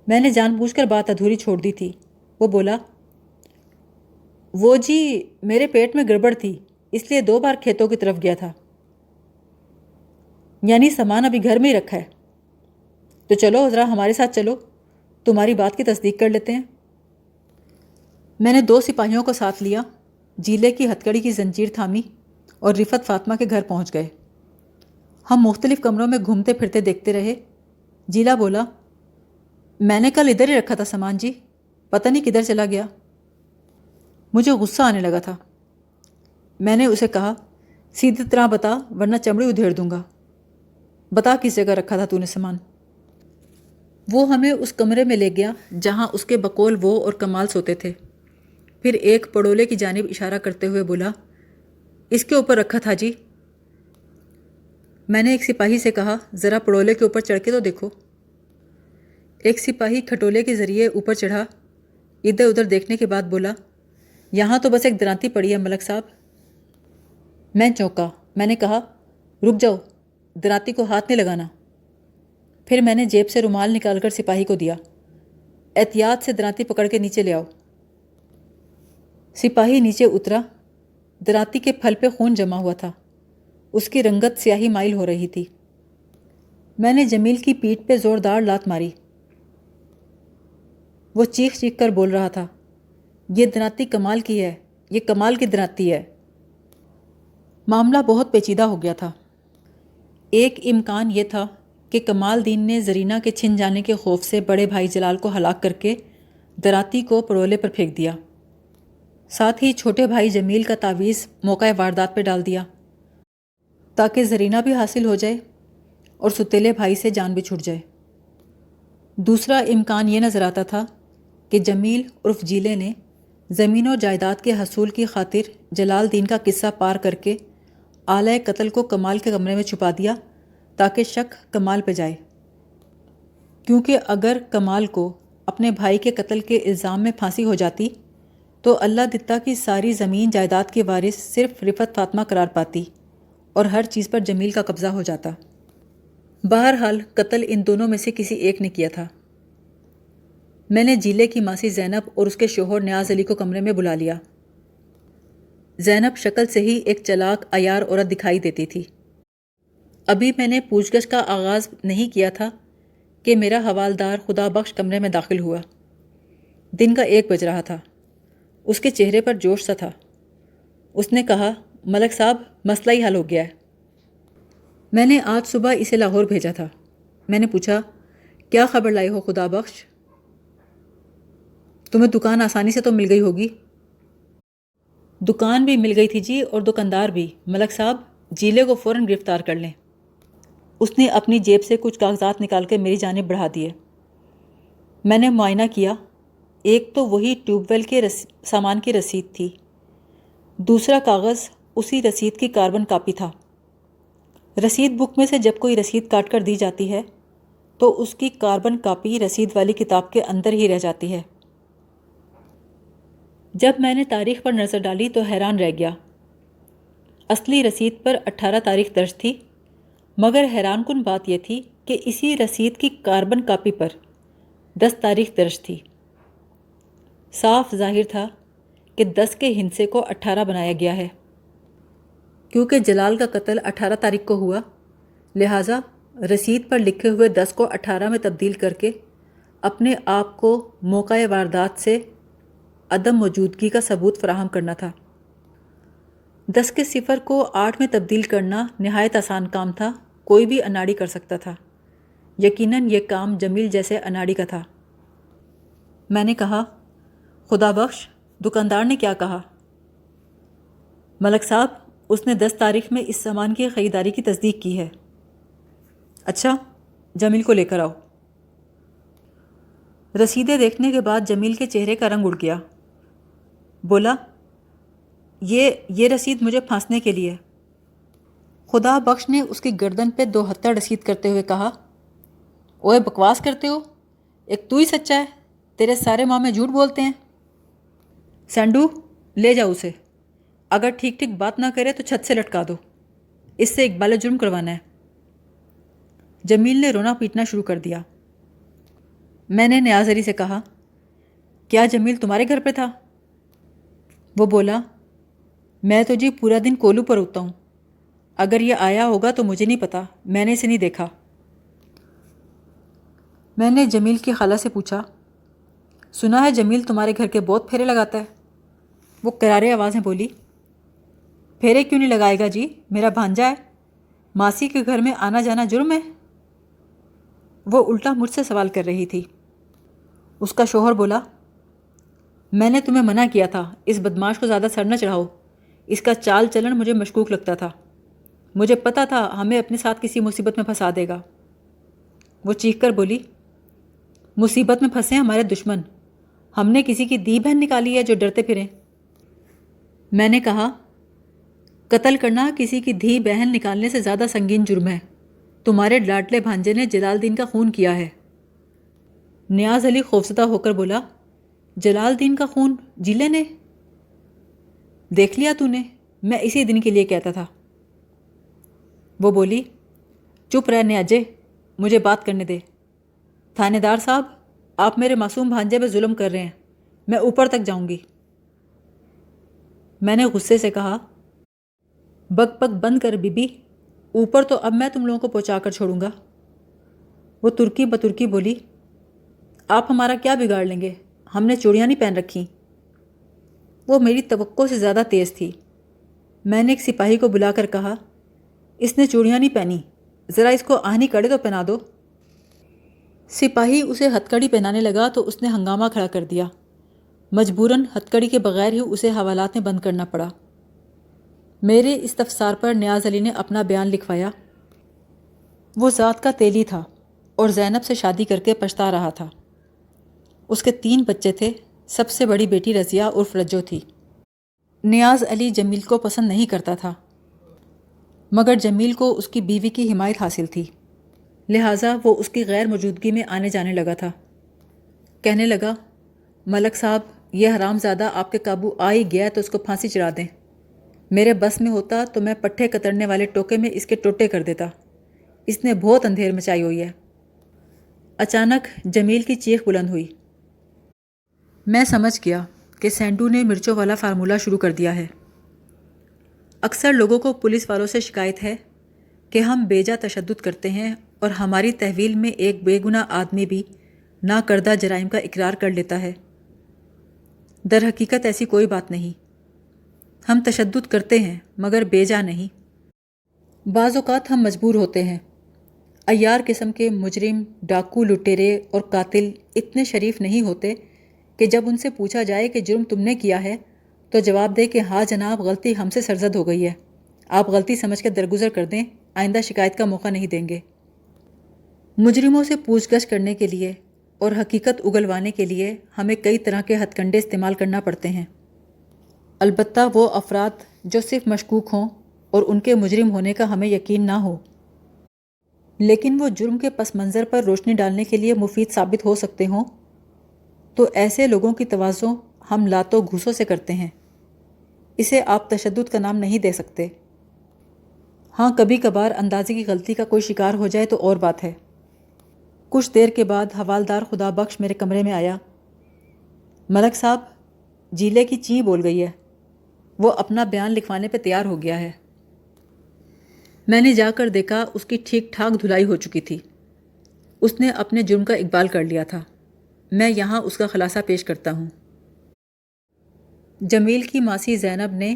میں نے جان بوجھ کر بات ادھوری چھوڑ دی تھی۔ وہ بولا، وہ جی میرے پیٹ میں گڑبڑ تھی، اس لیے 2 بار کھیتوں کی طرف گیا تھا۔ یعنی سامان ابھی گھر میں ہی رکھا ہے؟ تو چلو ذرا ہمارے ساتھ چلو، تمہاری بات کی تصدیق کر لیتے ہیں۔ میں نے 2 سپاہیوں کو ساتھ لیا، جیلے کی ہتھکڑی کی زنجیر تھامی اور رفت فاطمہ کے گھر پہنچ گئے۔ ہم مختلف کمروں میں گھومتے پھرتے دیکھتے رہے۔ جیلا بولا، میں نے کل ادھر ہی رکھا تھا سامان جی، پتہ نہیں کدھر چلا گیا۔ مجھے غصہ آنے لگا تھا۔ میں نے اسے کہا، سیدھی طرح بتا ورنہ چمڑی ادھیڑ دوں گا، بتا کس جگہ رکھا تھا تو نے سامان۔ وہ ہمیں اس کمرے میں لے گیا جہاں اس کے بقول وہ اور کمال سوتے تھے، پھر ایک پڑولے کی جانب اشارہ کرتے ہوئے بولا، اس کے اوپر رکھا تھا جی۔ میں نے ایک سپاہی سے کہا، ذرا پڑولے کے اوپر چڑھ کے تو دیکھو۔ ایک سپاہی کھٹولے کے ذریعے اوپر چڑھا، ادھر ادھر دیکھنے کے بعد بولا، یہاں تو بس ایک درانتی پڑی ہے ملک صاحب۔ میں چونکا، میں نے کہا، رک جاؤ، درانتی کو ہاتھ نہیں لگانا۔ پھر میں نے جیب سے رومال نکال کر سپاہی کو دیا، احتیاط سے درانتی پکڑ کے نیچے لے آؤ۔ سپاہی نیچے اترا، درانتی کے پھل پہ خون جمع ہوا تھا، اس کی رنگت سیاہی مائل ہو رہی تھی۔ میں نے جمیل کی پیٹھ پہ زوردار لات ماری۔ وہ چیخ چیخ کر بول رہا تھا، یہ درانتی کمال کی ہے، یہ کمال کی درانتی ہے۔ معاملہ بہت پیچیدہ ہو گیا تھا۔ ایک امکان یہ تھا کہ کمال دین نے زرینہ کے چھن جانے کے خوف سے بڑے بھائی جلال کو ہلاک کر کے درانتی کو پڑولے پر پھینک دیا، ساتھ ہی چھوٹے بھائی جمیل کا تعویذ موقع واردات پہ ڈال دیا تاکہ زرینہ بھی حاصل ہو جائے اور ستیلے بھائی سے جان بھی چھوٹ جائے۔ دوسرا امکان یہ نظر آتا تھا کہ جمیل عرف جیلے نے زمین و جائیداد کے حصول کی خاطر جلال دین کا قصہ پار کر کے آلہ قتل کو کمال کے کمرے میں چھپا دیا تاکہ شک کمال پہ جائے، کیونکہ اگر کمال کو اپنے بھائی کے قتل کے الزام میں پھانسی ہو جاتی تو اللہ دتا کی ساری زمین جائیداد کی وارث صرف رفت فاطمہ قرار پاتی اور ہر چیز پر جمیل کا قبضہ ہو جاتا۔ بہرحال قتل ان دونوں میں سے کسی ایک نے کیا تھا۔ میں نے جیلے کی ماسی زینب اور اس کے شوہر نیاز علی کو کمرے میں بلا لیا۔ زینب شکل سے ہی ایک چلاک عیار عورت دکھائی دیتی تھی۔ ابھی میں نے پوچھ گچھ کا آغاز نہیں کیا تھا کہ میرا حوالدار خدا بخش کمرے میں داخل ہوا۔ دن کا 1 بج رہا تھا۔ اس کے چہرے پر جوش سا تھا۔ اس نے کہا، ملک صاحب، مسئلہ ہی حل ہو گیا ہے۔ میں نے آج صبح اسے لاہور بھیجا تھا۔ میں نے پوچھا، کیا خبر لائے ہو خدا بخش؟ تمہیں دکان آسانی سے تو مل گئی ہوگی؟ دکان بھی مل گئی تھی جی، اور دکاندار بھی۔ ملک صاحب، جیلے کو فوراً گرفتار کر لیں۔ اس نے اپنی جیب سے کچھ کاغذات نکال کے میری جانب بڑھا دیے۔ میں نے معائنہ کیا۔ ایک تو وہی ٹیوب ویل کے سامان کی رسید تھی، دوسرا کاغذ اسی رسید کی کاربن کاپی تھا۔ رسید بک میں سے جب کوئی رسید کاٹ کر دی جاتی ہے تو اس کی کاربن کاپی رسید والی کتاب کے اندر ہی رہ جاتی ہے۔ جب میں نے تاریخ پر نظر ڈالی تو حیران رہ گیا۔ اصلی رسید پر 18 تاریخ درج تھی، مگر حیران کن بات یہ تھی کہ اسی رسید کی کاربن کاپی پر 10 تاریخ درج تھی۔ صاف ظاہر تھا کہ 10 کے ہندسے کو 18 بنایا گیا ہے۔ کیونکہ جلال کا قتل 18 تاریخ کو ہوا، لہٰذا رسید پر لکھے ہوئے 10 کو 18 میں تبدیل کر کے اپنے آپ کو موقع واردات سے عدم موجودگی کا ثبوت فراہم کرنا تھا۔ 10 کے صفر کو 8 میں تبدیل کرنا نہایت آسان کام تھا، کوئی بھی اناڑی کر سکتا تھا۔ یقیناً یہ کام جمیل جیسے اناڑی کا تھا۔ میں نے کہا، خدا بخش، دکاندار نے کیا کہا؟ ملک صاحب، اس نے 10 تاریخ میں اس سامان کی خریداری کی تصدیق کی ہے۔ اچھا، جمیل کو لے کر آؤ۔ رسیدیں دیکھنے کے بعد جمیل کے چہرے کا رنگ اڑ گیا۔ بولا، یہ رسید مجھے پھانسنے کے لیے۔ خدا بخش نے اس کی گردن پہ 2 ہتھڑ رسید کرتے ہوئے کہا، اوے بکواس کرتے ہو، ایک تو ہی سچا ہے، تیرے سارے مامے جھوٹ بولتے ہیں۔ سینڈو، لے جاؤ اسے، اگر ٹھیک ٹھیک بات نہ کرے تو چھت سے لٹکا دو، اس سے اقبال جرم کروانا ہے۔ جمیل نے رونا پیٹنا شروع کر دیا۔ میں نے نیاز علی سے کہا، کیا جمیل تمہارے گھر پہ تھا؟ وہ بولا، میں تو جی پورا دن کولو پر ہوتا ہوں، اگر یہ آیا ہوگا تو مجھے نہیں پتا، میں نے اسے نہیں دیکھا۔ میں نے جمیل کی خالہ سے پوچھا، سنا ہے جمیل تمہارے گھر کے بہت پھیرے لگاتا ہے؟ وہ کرارے آواز میں بولی، پھیرے کیوں نہیں لگائے گا جی، میرا بھانجا ہے، ماسی کے گھر میں آنا جانا جرم ہے؟ وہ الٹا مجھ سے سوال کر رہی تھی۔ اس کا شوہر بولا، میں نے تمہیں منع کیا تھا اس بدماش کو زیادہ سر نہ چڑھاؤ، اس کا چال چلن مجھے مشکوک لگتا تھا، مجھے پتہ تھا ہمیں اپنے ساتھ کسی مصیبت میں پھنسا دے گا۔ وہ چیخ کر بولی، مصیبت میں پھنسے ہمارے دشمن، ہم نے کسی کی دی بہن نکالی ہے جو ڈرتے پھریں؟ میں نے کہا، قتل کرنا کسی کی دھی بہن نکالنے سے زیادہ سنگین جرم ہے، تمہارے لاڈلے بھانجے نے جلال الدین کا خون کیا ہے۔ نیاز علی خوفزدہ ہو کر بولا، جلال الدین کا خون جیلے نے؟ دیکھ لیا تو نے، میں اسی دن کے لیے کہتا تھا۔ وہ بولی، چپ رہ نیاجے، مجھے بات کرنے دے۔ تھانے دار صاحب، آپ میرے معصوم بھانجے پہ ظلم کر رہے ہیں، میں اوپر تک جاؤں گی۔ میں نے غصے سے کہا، بک بک بند کر بی بی، اوپر تو اب میں تم لوگوں کو پہنچا کر چھوڑوں گا۔ وہ ترکی بترکی بولی، آپ ہمارا کیا بگاڑ لیں گے، ہم نے چوڑیاں نہیں پہن رکھی۔ وہ میری توقع سے زیادہ تیز تھی۔ میں نے ایک سپاہی کو بلا کر کہا، اس نے چوڑیاں نہیں پہنی، ذرا اس کو آہنی کڑے تو پہنا دو۔ سپاہی اسے ہتھ کڑی پہنانے لگا تو اس نے ہنگامہ کھڑا کر دیا، مجبوراً ہتھ کڑی کے بغیر ہی اسے حوالات میں بند کرنا پڑا۔ میرے استفسار پر نیاز علی نے اپنا بیان لکھوایا۔ وہ ذات کا تیلی تھا اور زینب سے شادی کر کے پچھتا رہا تھا۔ اس کے 3 بچے تھے، سب سے بڑی بیٹی رضیہ عرف رجو تھی۔ نیاز علی جمیل کو پسند نہیں کرتا تھا، مگر جمیل کو اس کی بیوی کی حمایت حاصل تھی، لہٰذا وہ اس کی غیر موجودگی میں آنے جانے لگا تھا۔ کہنے لگا، ملک صاحب، یہ حرام زادہ آپ کے قابو آ ہی گیا تو اس کو پھانسی چڑھا دیں، میرے بس میں ہوتا تو میں پٹھے کترنے والے ٹوکے میں اس کے ٹوٹے کر دیتا، اس نے بہت اندھیر مچائی ہوئی ہے۔ اچانک جمیل کی چیخ بلند ہوئی۔ میں سمجھ گیا کہ سینڈو نے مرچوں والا فارمولہ شروع کر دیا ہے۔ اکثر لوگوں کو پولیس والوں سے شکایت ہے کہ ہم بیجا تشدد کرتے ہیں اور ہماری تحویل میں ایک بے گناہ آدمی بھی ناکردہ جرائم کا اقرار کر لیتا ہے۔ در حقیقت ایسی کوئی بات نہیں، ہم تشدد کرتے ہیں مگر بیجا نہیں۔ بعض اوقات ہم مجبور ہوتے ہیں۔ عیار قسم کے مجرم، ڈاکو، لٹیرے اور قاتل اتنے شریف نہیں ہوتے کہ جب ان سے پوچھا جائے کہ جرم تم نے کیا ہے تو جواب دے کہ ہاں جناب، غلطی ہم سے سرزد ہو گئی ہے، آپ غلطی سمجھ کے درگزر کر دیں، آئندہ شکایت کا موقع نہیں دیں گے۔ مجرموں سے پوچھ گچھ کرنے کے لیے اور حقیقت اگلوانے کے لیے ہمیں کئی طرح کے ہتھ کنڈے استعمال کرنا پڑتے ہیں، البتہ وہ افراد جو صرف مشکوک ہوں اور ان کے مجرم ہونے کا ہمیں یقین نہ ہو، لیکن وہ جرم کے پس منظر پر روشنی ڈالنے کے لیے مفید ثابت ہو سکتے ہوں، تو ایسے لوگوں کی توازن ہم لاتوں گھوسوں سے کرتے ہیں۔ اسے آپ تشدد کا نام نہیں دے سکتے۔ ہاں، کبھی کبھار اندازے کی غلطی کا کوئی شکار ہو جائے تو اور بات ہے۔ کچھ دیر کے بعد حوالدار خدا بخش میرے کمرے میں آیا۔ ملک صاحب، جیلے کی چیں بول گئی ہے، وہ اپنا بیان لکھوانے پہ تیار ہو گیا ہے۔ میں نے جا کر دیکھا، اس کی ٹھیک ٹھاک دھلائی ہو چکی تھی، اس نے اپنے جرم کا اقبال کر لیا تھا۔ میں یہاں اس کا خلاصہ پیش کرتا ہوں۔ جمیل کی ماسی زینب نے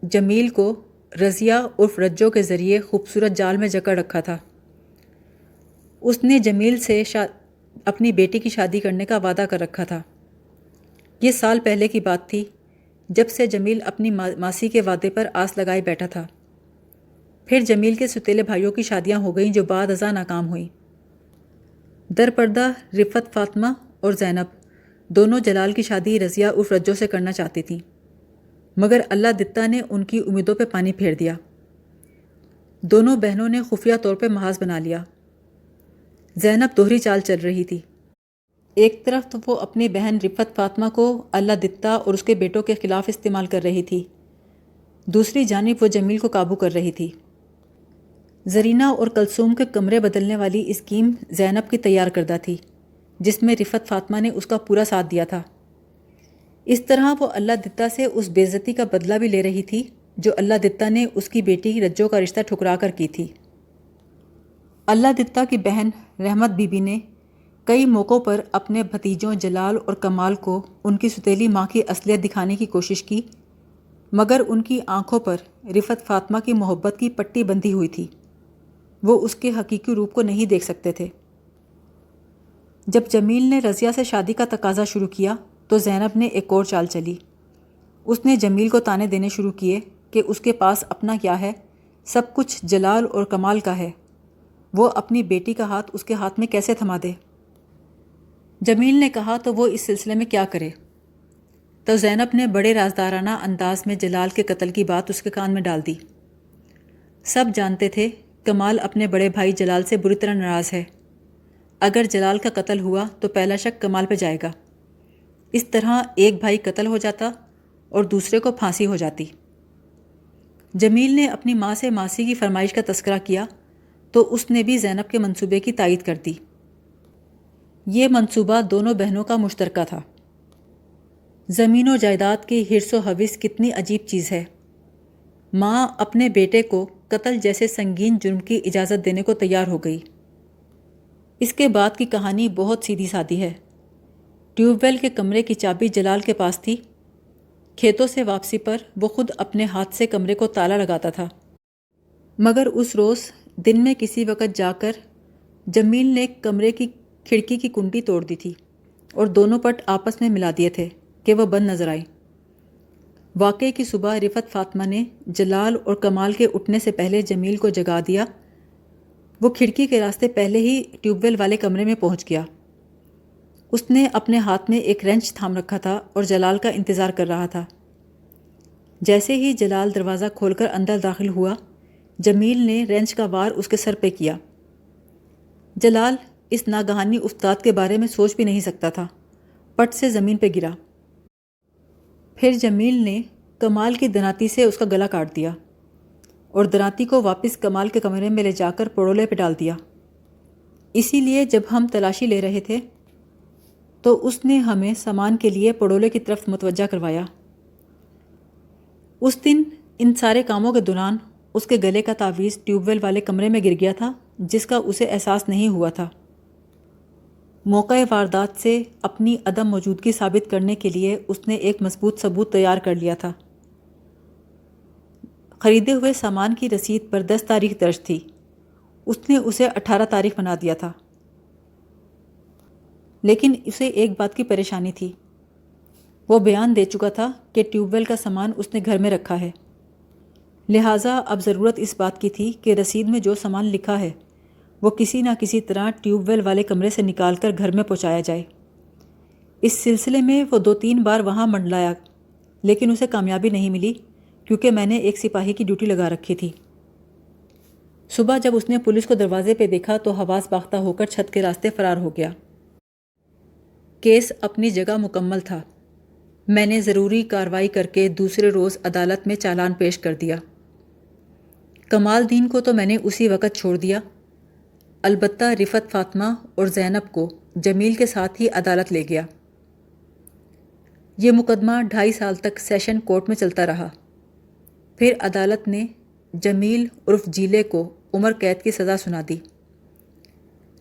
جمیل کو رضیہ عرف رجو کے ذریعے خوبصورت جال میں جکڑ رکھا تھا۔ اس نے جمیل سے اپنی بیٹی کی شادی کرنے کا وعدہ کر رکھا تھا۔ یہ سال پہلے کی بات تھی، جب سے جمیل اپنی ماسی کے وعدے پر آس لگائے بیٹھا تھا۔ پھر جمیل کے ستیلے بھائیوں کی شادیاں ہو گئیں جو بعد ازاں ناکام ہوئیں۔ در پردہ رفت فاطمہ اور زینب دونوں جلال کی شادی رضیہ عرف رجو سے کرنا چاہتی تھیں، مگر اللہ دتہ نے ان کی امیدوں پہ پانی پھیر دیا۔ دونوں بہنوں نے خفیہ طور پہ محاذ بنا لیا۔ زینب دوہری چال چل رہی تھی۔ ایک طرف تو وہ اپنی بہن رفت فاطمہ کو اللہ دتہ اور اس کے بیٹوں کے خلاف استعمال کر رہی تھی، دوسری جانب وہ جمیل کو قابو کر رہی تھی۔ زرینہ اور کلثوم کے کمرے بدلنے والی اسکیم زینب کی تیار کردہ تھی، جس میں رفت فاطمہ نے اس کا پورا ساتھ دیا تھا۔ اس طرح وہ اللہ دتہ سے اس بے عزتی کا بدلہ بھی لے رہی تھی جو اللہ دتہ نے اس کی بیٹی رجو کا رشتہ ٹھکرا کر کی تھی۔ اللہ دتہ کی بہن رحمت بی بی نے کئی موقعوں پر اپنے بھتیجوں جلال اور کمال کو ان کی ستیلی ماں کی اصلیت دکھانے کی کوشش کی، مگر ان کی آنکھوں پر رفعت فاطمہ کی محبت کی پٹی بندھی ہوئی تھی، وہ اس کے حقیقی روپ کو نہیں دیکھ سکتے تھے۔ جب جمیل نے رضیہ سے شادی کا تقاضا شروع کیا تو زینب نے ایک اور چال چلی۔ اس نے جمیل کو طعنے دینے شروع کیے کہ اس کے پاس اپنا کیا ہے، سب کچھ جلال اور کمال کا ہے، وہ اپنی بیٹی کا ہاتھ اس کے ہاتھ میں کیسے تھما دے؟ جمیل نے کہا تو وہ اس سلسلے میں کیا کرے؟ تو زینب نے بڑے رازدارانہ انداز میں جلال کے قتل کی بات اس کے کان میں ڈال دی۔ سب جانتے تھے کمال اپنے بڑے بھائی جلال سے بری طرح ناراض ہے، اگر جلال کا قتل ہوا تو پہلا شک کمال پہ جائے گا، اس طرح ایک بھائی قتل ہو جاتا اور دوسرے کو پھانسی ہو جاتی۔ جمیل نے اپنی ماں سے ماسی کی فرمائش کا تذکرہ کیا تو اس نے بھی زینب کے منصوبے کی تائید کر دی۔ یہ منصوبہ دونوں بہنوں کا مشترکہ تھا۔ زمین و جائیداد کی حرص و حوث کتنی عجیب چیز ہے۔ ماں اپنے بیٹے کو قتل جیسے سنگین جرم کی اجازت دینے کو تیار ہو گئی۔ اس کے بعد کی کہانی بہت سیدھی سادی ہے۔ ٹیوب ویل کے کمرے کی چابی جلال کے پاس تھی۔ کھیتوں سے واپسی پر وہ خود اپنے ہاتھ سے کمرے کو تالا لگاتا تھا، مگر اس روز دن میں کسی وقت جا کر جمیل نے کمرے کی کھڑکی کی کنڈی توڑ دی تھی اور دونوں پٹ آپس میں ملا دیے تھے کہ وہ بند نظر آئی۔ واقعے کی صبح رفعت فاطمہ نے جلال اور کمال کے اٹھنے سے پہلے جمیل کو جگا دیا۔ وہ کھڑکی کے راستے پہلے ہی ٹیوب ویل والے کمرے میں پہنچ گیا۔ اس نے اپنے ہاتھ میں ایک رینچ تھام رکھا تھا اور جلال کا انتظار کر رہا تھا۔ جیسے ہی جلال دروازہ کھول کر اندر داخل ہوا، جمیل نے رینچ کا وار اس کے سر پہ کیا۔ جلال اس ناگہانی افتاد کے بارے میں سوچ بھی نہیں سکتا تھا، پٹ سے زمین پہ گرا۔ پھر جمیل نے کمال کی دناتی سے اس کا گلا کاٹ دیا اور دناتی کو واپس کمال کے کمرے میں لے جا کر پڑولے پہ ڈال دیا۔ اسی لیے جب ہم تلاشی لے رہے تھے تو اس نے ہمیں سامان کے لیے پڑولے کی طرف متوجہ کروایا۔ اس دن ان سارے کاموں کے دوران اس کے گلے کا تعویذ ٹیوب ویل والے کمرے میں گر گیا تھا، جس کا اسے احساس نہیں ہوا تھا۔ موقع واردات سے اپنی عدم موجودگی ثابت کرنے کے لیے اس نے ایک مضبوط ثبوت تیار کر لیا تھا۔ خریدے ہوئے سامان کی رسید پر 10 تاریخ درج تھی، اس نے اسے 18 تاریخ بنا دیا تھا۔ لیکن اسے ایک بات کی پریشانی تھی، وہ بیان دے چکا تھا کہ ٹیوب ویل کا سامان اس نے گھر میں رکھا ہے، لہٰذا اب ضرورت اس بات کی تھی کہ رسید میں جو سامان لکھا ہے وہ کسی نہ کسی طرح ٹیوب ویل والے کمرے سے نکال کر گھر میں پہنچایا جائے۔ اس سلسلے میں وہ 2-3 بار وہاں منڈلایا، لیکن اسے کامیابی نہیں ملی کیونکہ میں نے ایک سپاہی کی ڈیوٹی لگا رکھی تھی۔ صبح جب اس نے پولیس کو دروازے پہ دیکھا تو حواس باختہ ہو کر چھت کے راستے فرار ہو گیا۔ کیس اپنی جگہ مکمل تھا۔ میں نے ضروری کارروائی کر کے دوسرے روز عدالت میں چالان پیش کر دیا۔ کمال دین کو تو میں نے اسی وقت چھوڑ دیا، البتہ رفعت فاطمہ اور زینب کو جمیل کے ساتھ ہی عدالت لے گیا۔ یہ مقدمہ 2.5 سال تک سیشن کورٹ میں چلتا رہا۔ پھر عدالت نے جمیل عرف جیلے کو عمر قید کی سزا سنا دی۔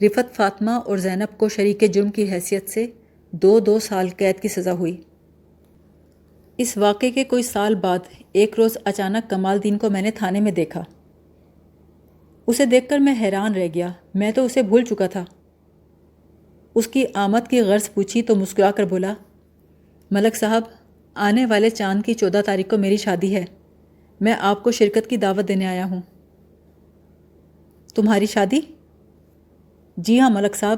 رفعت فاطمہ اور زینب کو شریک جرم کی حیثیت سے 2 سال قید کی سزا ہوئی۔ اس واقعے کے کوئی سال بعد ایک روز اچانک کمال دین کو میں نے تھانے میں دیکھا۔ اسے دیکھ کر میں حیران رہ گیا، میں تو اسے بھول چکا تھا۔ اس کی آمد کی غرض پوچھی تو مسکرا کر بولا، ملک صاحب، آنے والے چاند کی 14 تاریخ کو میری شادی ہے، میں آپ کو شرکت کی دعوت دینے آیا ہوں۔ تمہاری شادی؟ جی ہاں ملک صاحب،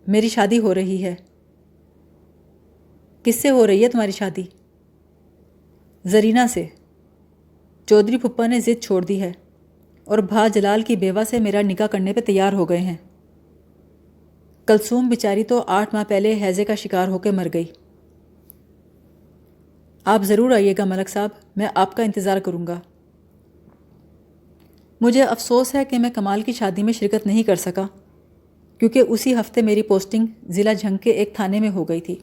میری شادی ہو رہی ہے۔ کس سے ہو رہی ہے تمہاری شادی؟ زرینہ سے۔ چودھری پھپھا نے ضد چھوڑ دی ہے اور بھا جلال کی بیوہ سے میرا نکاح کرنے پہ تیار ہو گئے ہیں۔ کلثوم بیچاری تو 8 ماہ پہلے ہیضے کا شکار ہو کے مر گئی۔ آپ ضرور آئیے گا ملک صاحب، میں آپ کا انتظار کروں گا۔ مجھے افسوس ہے کہ میں کمال کی شادی میں شرکت نہیں کر سکا، کیونکہ اسی ہفتے میری پوسٹنگ ضلع جھنگ کے ایک تھانے میں ہو گئی تھی۔